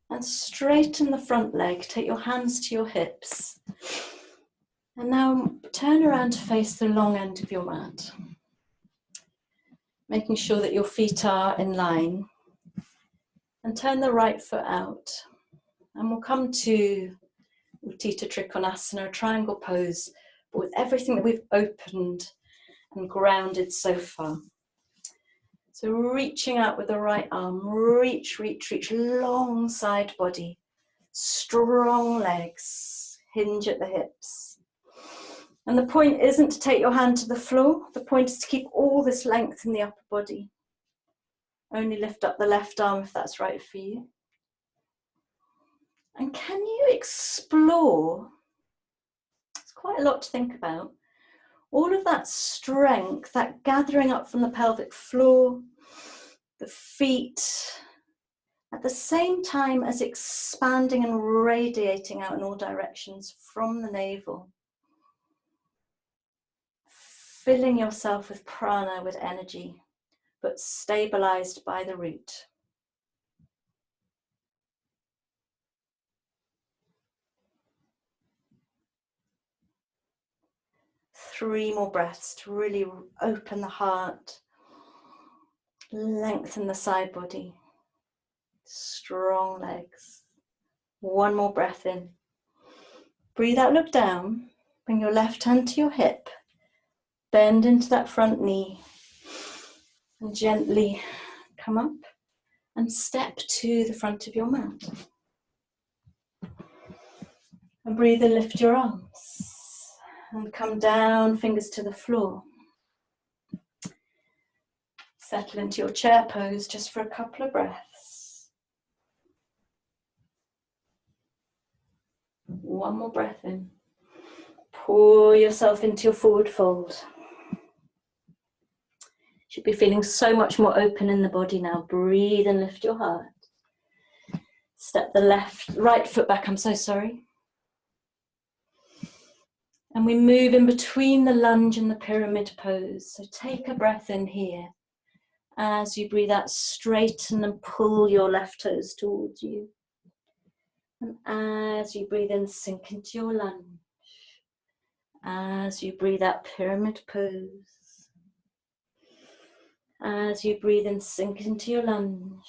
And straighten the front leg, take your hands to your hips. And now turn around to face the long end of your mat. Making sure that your feet are in line. And turn the right foot out. And we'll come to Utthita Trikonasana, a triangle pose, but with everything that we've opened and grounded so far. So reaching out with the right arm, reach, reach, reach, long side body, strong legs, hinge at the hips. And the point isn't to take your hand to the floor, the point is to keep all this length in the upper body. Only lift up the left arm if that's right for you. And can you explore, it's quite a lot to think about, all of that strength, that gathering up from the pelvic floor, the feet, at the same time as expanding and radiating out in all directions from the navel. Filling yourself with prana, with energy, but stabilized by the root. Three more breaths to really open the heart, lengthen the side body, strong legs. One more breath in. Breathe out, look down. Bring your left hand to your hip. Bend into that front knee. And gently come up and step to the front of your mat. And breathe and lift your arms. And come down, fingers to the floor. Settle into your chair pose just for a couple of breaths. One more breath in. Pour yourself into your forward fold. Should be feeling so much more open in the body now. Breathe and lift your heart. Step the right foot back, I'm so sorry. And we move in between the lunge and the pyramid pose. So take a breath in here. As you breathe out, straighten and pull your left toes towards you. And as you breathe in, sink into your lunge. As you breathe out, pyramid pose. As you breathe in, sink into your lunge.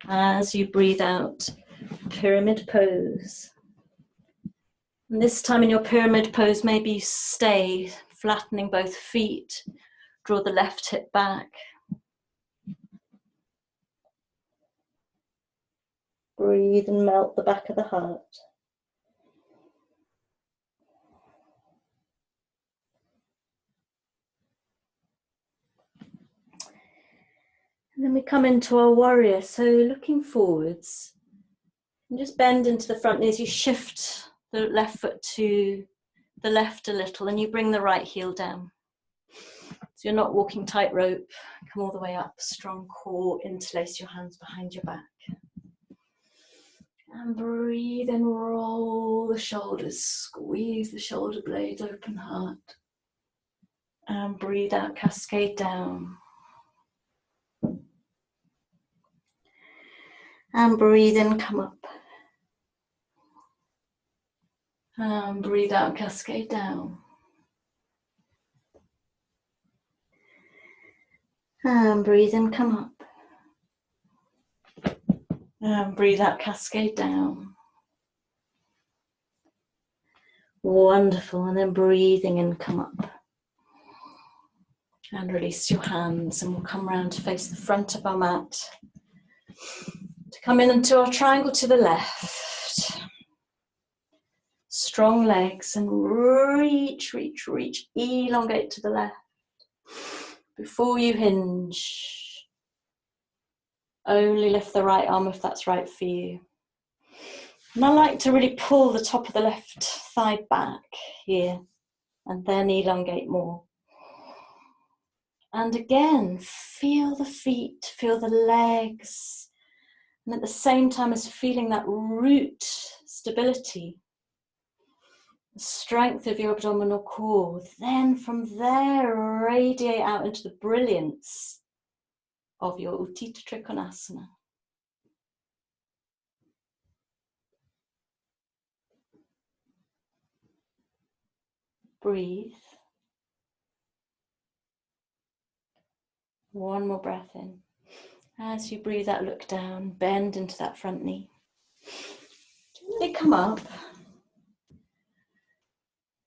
As you breathe out, pyramid pose. And this time in your pyramid pose, maybe you stay flattening both feet. Draw the left hip back. Breathe and melt the back of the heart. And then we come into our warrior. So looking forwards, and just bend into the front knee as you shift the left foot to the left a little, and you bring the right heel down. So you're not walking tightrope. Come all the way up, strong core, interlace your hands behind your back. And breathe and roll the shoulders, squeeze the shoulder blades, open heart. And breathe out, cascade down. And breathe in, come up. And breathe out, cascade down. And breathe in, come up. And breathe out, cascade down. Wonderful. And then breathing in, come up. And release your hands, and we'll come round to face the front of our mat. To come in into our triangle to the left. Strong legs, and reach, reach, reach. Elongate to the left. Before you hinge, only lift the right arm if that's right for you. And I like to really pull the top of the left thigh back here, and then elongate more. And again, feel the feet, feel the legs, and at the same time as feeling that root stability, the strength of your abdominal core, then from there radiate out into the brilliance of your Utthita Trikonasana. Breathe. One more breath in. As you breathe out, look down, bend into that front knee. Gently come up.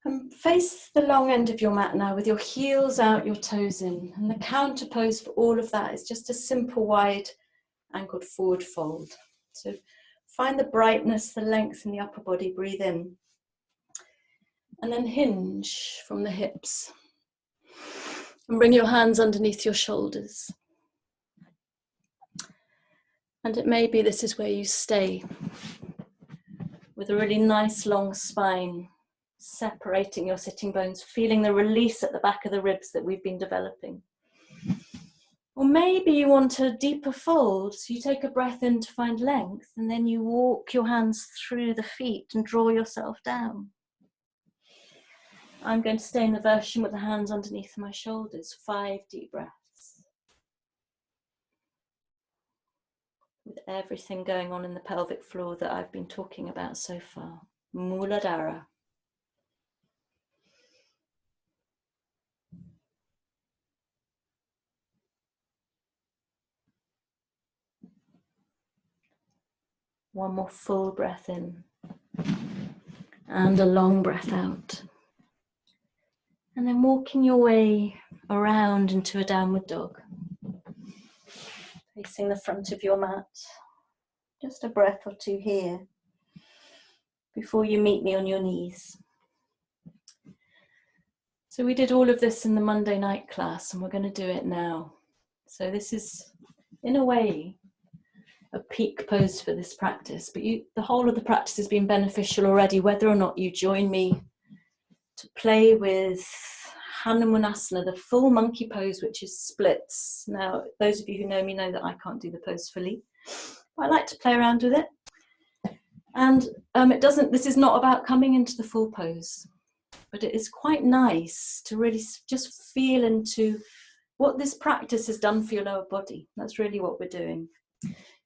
And face the long end of your mat now with your heels out, your toes in. And the counter pose for all of that is just a simple wide angled forward fold. So find the brightness, the length in the upper body, breathe in. And then hinge from the hips. And bring your hands underneath your shoulders. And it may be this is where you stay, with a really nice long spine, separating your sitting bones, feeling the release at the back of the ribs that we've been developing. Or maybe you want a deeper fold, so you take a breath in to find length, and then you walk your hands through the feet and draw yourself down. I'm going to stay in the version with the hands underneath my shoulders, 5 deep breaths. With everything going on in the pelvic floor that I've been talking about so far. Muladhara. One more full breath in. And a long breath out. And then walking your way around into a downward dog. Facing the front of your mat. Just a breath or two here before you meet me on your knees. So we did all of this in the Monday night class, and we're going to do it now. So this is, in a way, a peak pose for this practice, but the whole of the practice has been beneficial already, whether or not you join me to play with Hanumanasana, the full monkey pose, which is splits. Now, those of you who know me know that I can't do the pose fully, but I like to play around with it. And this is not about coming into the full pose, but it is quite nice to really just feel into what this practice has done for your lower body. That's really what we're doing.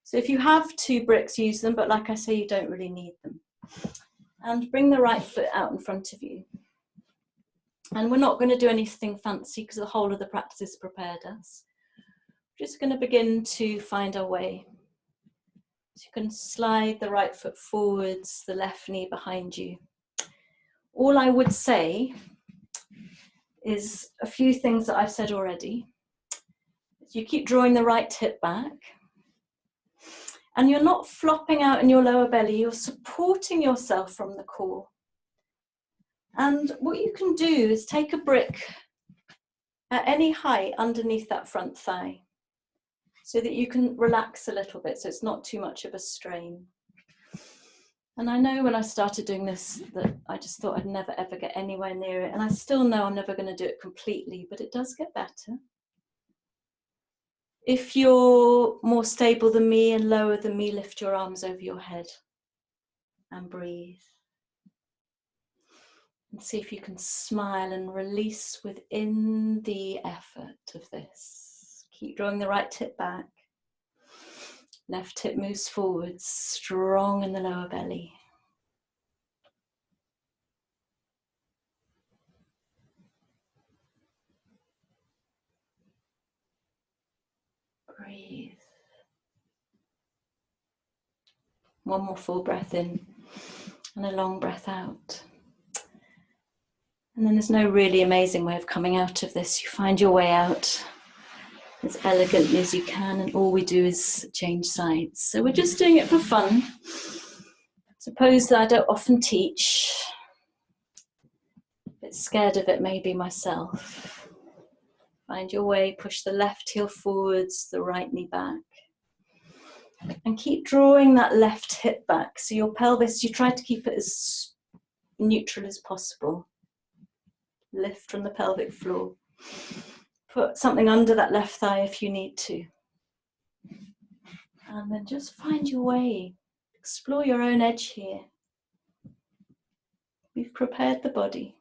So if you have 2 bricks, use them, but like I say, you don't really need them. And bring the right foot out in front of you. And we're not going to do anything fancy because the whole of the practice has prepared us. We're just going to begin to find our way. So you can slide the right foot forwards, the left knee behind you. All I would say is a few things that I've said already. You keep drawing the right hip back. And you're not flopping out in your lower belly, you're supporting yourself from the core. And what you can do is take a brick at any height underneath that front thigh so that you can relax a little bit, so it's not too much of a strain. And I know when I started doing this that I just thought I'd never ever get anywhere near it, and I still know I'm never going to do it completely, but it does get better. If you're more stable than me and lower than me, lift your arms over your head and breathe. And see if you can smile and release within the effort of this. Keep drawing the right hip back. Left hip moves forwards, strong in the lower belly. Breathe. One more full breath in and a long breath out. And then there's no really amazing way of coming out of this. You find your way out as elegantly as you can, and all we do is change sides. So we're just doing it for fun. Suppose that I don't often teach. A bit scared of it maybe myself. Find your way, push the left heel forwards, the right knee back. And keep drawing that left hip back. So your pelvis, you try to keep it as neutral as possible. Lift from the pelvic floor. Put something under that left thigh if you need to. And then just find your way. Explore your own edge here. We've prepared the body.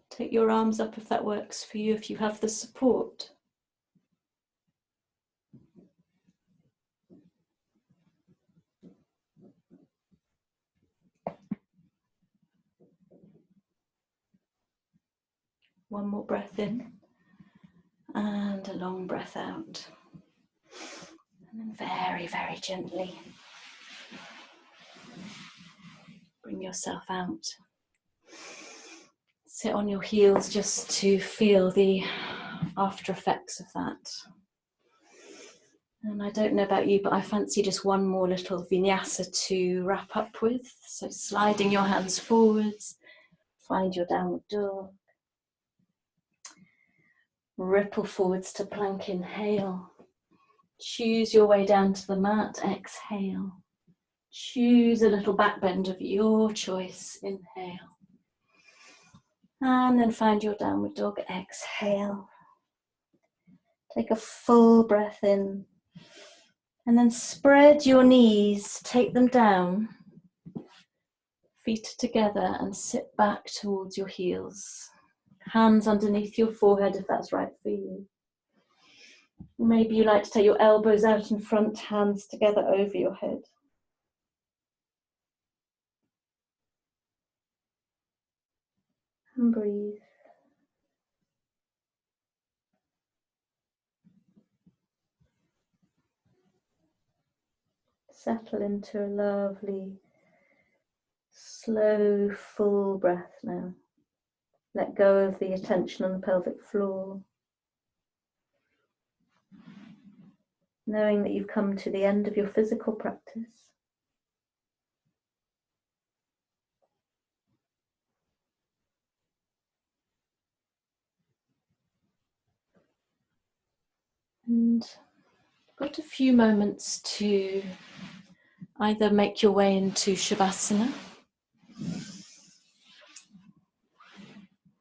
Take your arms up if that works for you, if you have the support. One more breath in and a long breath out. And then very, very gently bring yourself out. Sit on your heels just to feel the after effects of that. And I don't know about you, but I fancy just one more little vinyasa to wrap up with. So sliding your hands forwards, find your downward dog. Ripple forwards to plank, inhale. Choose your way down to the mat, exhale. Choose a little back bend of your choice, inhale. And then find your downward dog, exhale. Take a full breath in. And then spread your knees, take them down. Feet together and sit back towards your heels. Hands underneath your forehead if that's right for you. Maybe you like to take your elbows out in front, hands together over your head. And breathe. Settle into a lovely, slow, full breath now. Let go of the attention on the pelvic floor. Knowing that you've come to the end of your physical practice. And got a few moments to either make your way into Shavasana,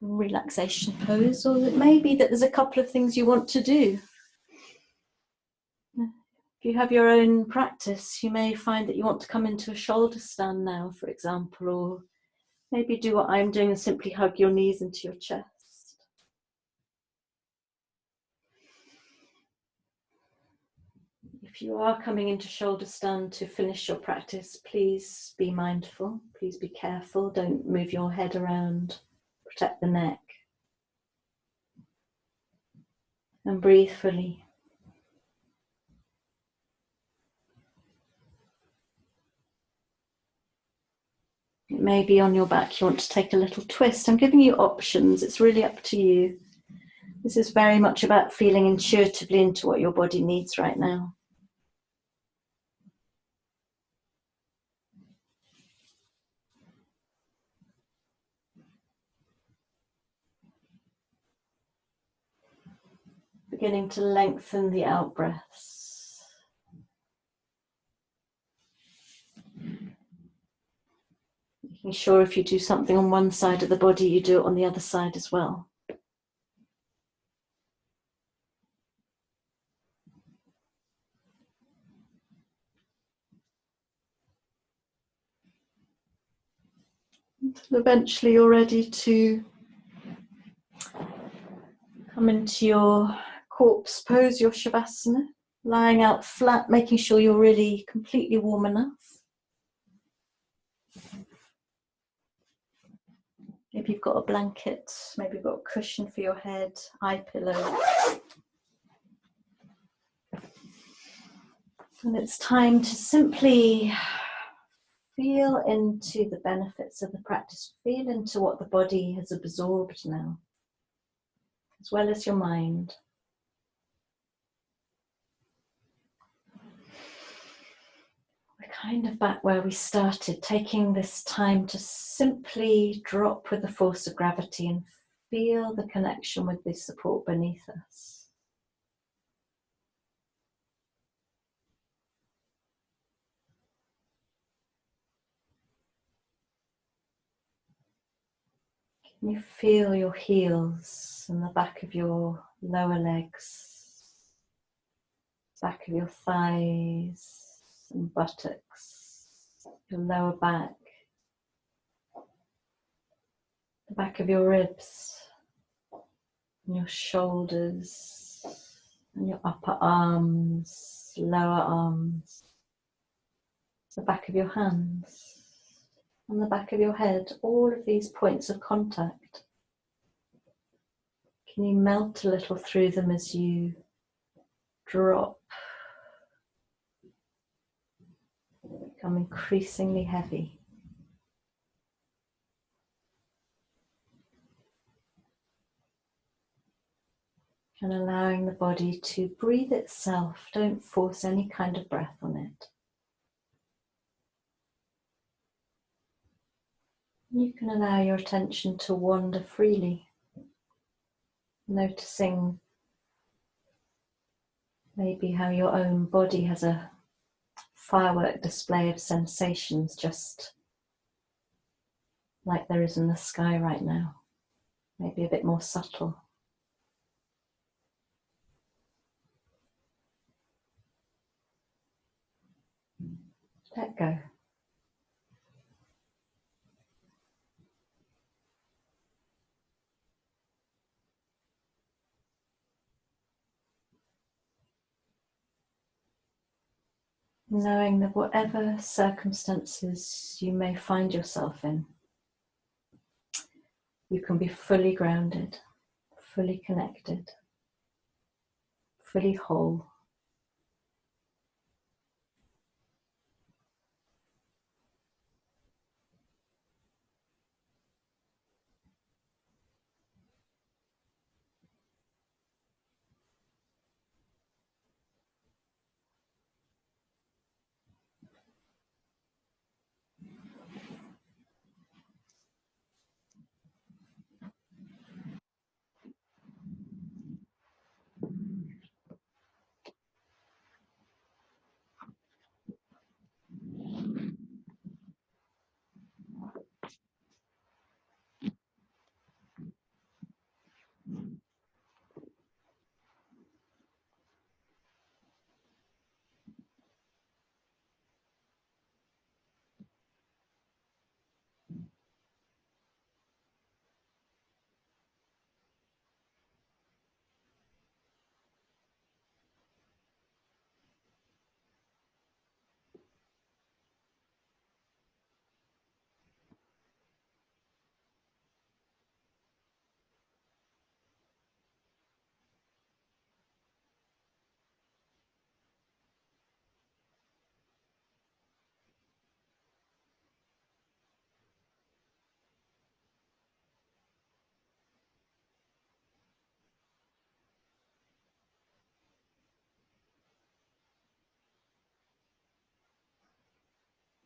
relaxation pose, or it may be that there's a couple of things you want to do. If you have your own practice, you may find that you want to come into a shoulder stand now, for example, or maybe do what I'm doing and simply hug your knees into your chest. If you are coming into shoulder stand to finish your practice, please be mindful, please be careful, don't move your head around, protect the neck. And breathe fully. It may be on your back you want to take a little twist. I'm giving you options, it's really up to you. This is very much about feeling intuitively into what your body needs right now. Beginning to lengthen the out breaths. Making sure if you do something on one side of the body, you do it on the other side as well. Until eventually you're ready to come into your corpse pose, your Shavasana, lying out flat, making sure you're really completely warm enough. Maybe you've got a blanket, maybe you've got a cushion for your head, eye pillow. And it's time to simply feel into the benefits of the practice. Feel into what the body has absorbed now, as well as your mind. We're kind of back where we started, taking this time to simply drop with the force of gravity and feel the connection with the support beneath us. Can you feel your heels and the back of your lower legs, back of your thighs and buttocks, your lower back, the back of your ribs, and your shoulders, and your upper arms, lower arms, the back of your hands, and the back of your head, all of these points of contact. Can you melt a little through them as you drop, become increasingly heavy? And allowing the body to breathe itself. Don't force any kind of breath on it. You can allow your attention to wander freely, noticing Maybe how your own body has a firework display of sensations, just like there is in the sky right now. Maybe a bit more subtle. Let go. Knowing that whatever circumstances you may find yourself in, you can be fully grounded, fully connected, fully whole.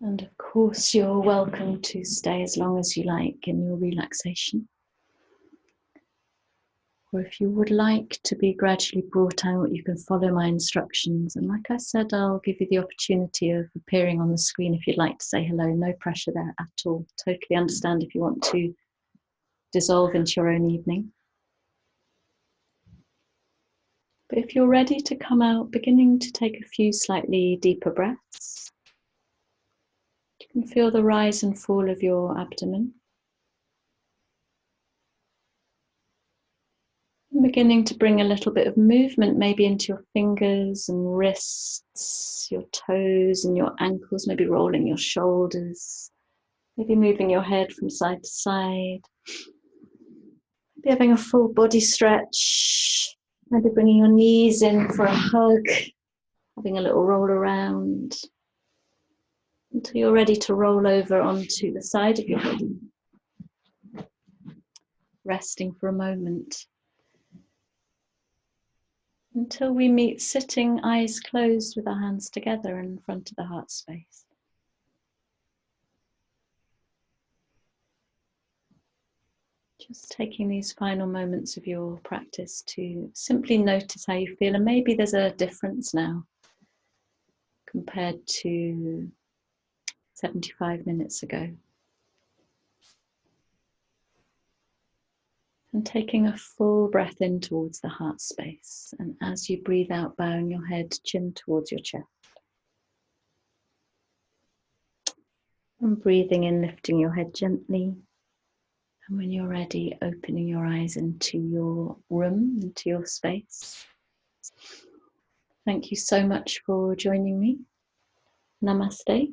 And of course, you're welcome to stay as long as you like in your relaxation. Or if you would like to be gradually brought out, you can follow my instructions. And like I said, I'll give you the opportunity of appearing on the screen if you'd like to say hello. No pressure there at all. Totally understand if you want to dissolve into your own evening. But if you're ready to come out, beginning to take a few slightly deeper breaths. You can feel the rise and fall of your abdomen. And beginning to bring a little bit of movement maybe into your fingers and wrists, your toes and your ankles, maybe rolling your shoulders, maybe moving your head from side to side. Maybe having a full body stretch, maybe bringing your knees in for a hug, having a little roll around until you're ready to roll over onto the side of your body, resting for a moment. Until we meet sitting, eyes closed with our hands together in front of the heart space. Just taking these final moments of your practice to simply notice how you feel, and maybe there's a difference now compared to 75 minutes ago. And taking a full breath in towards the heart space, and as you breathe out, bowing your head, chin towards your chest. And breathing in, lifting your head gently. And when you're ready, opening your eyes into your room, into your space. Thank you so much for joining me. Namaste.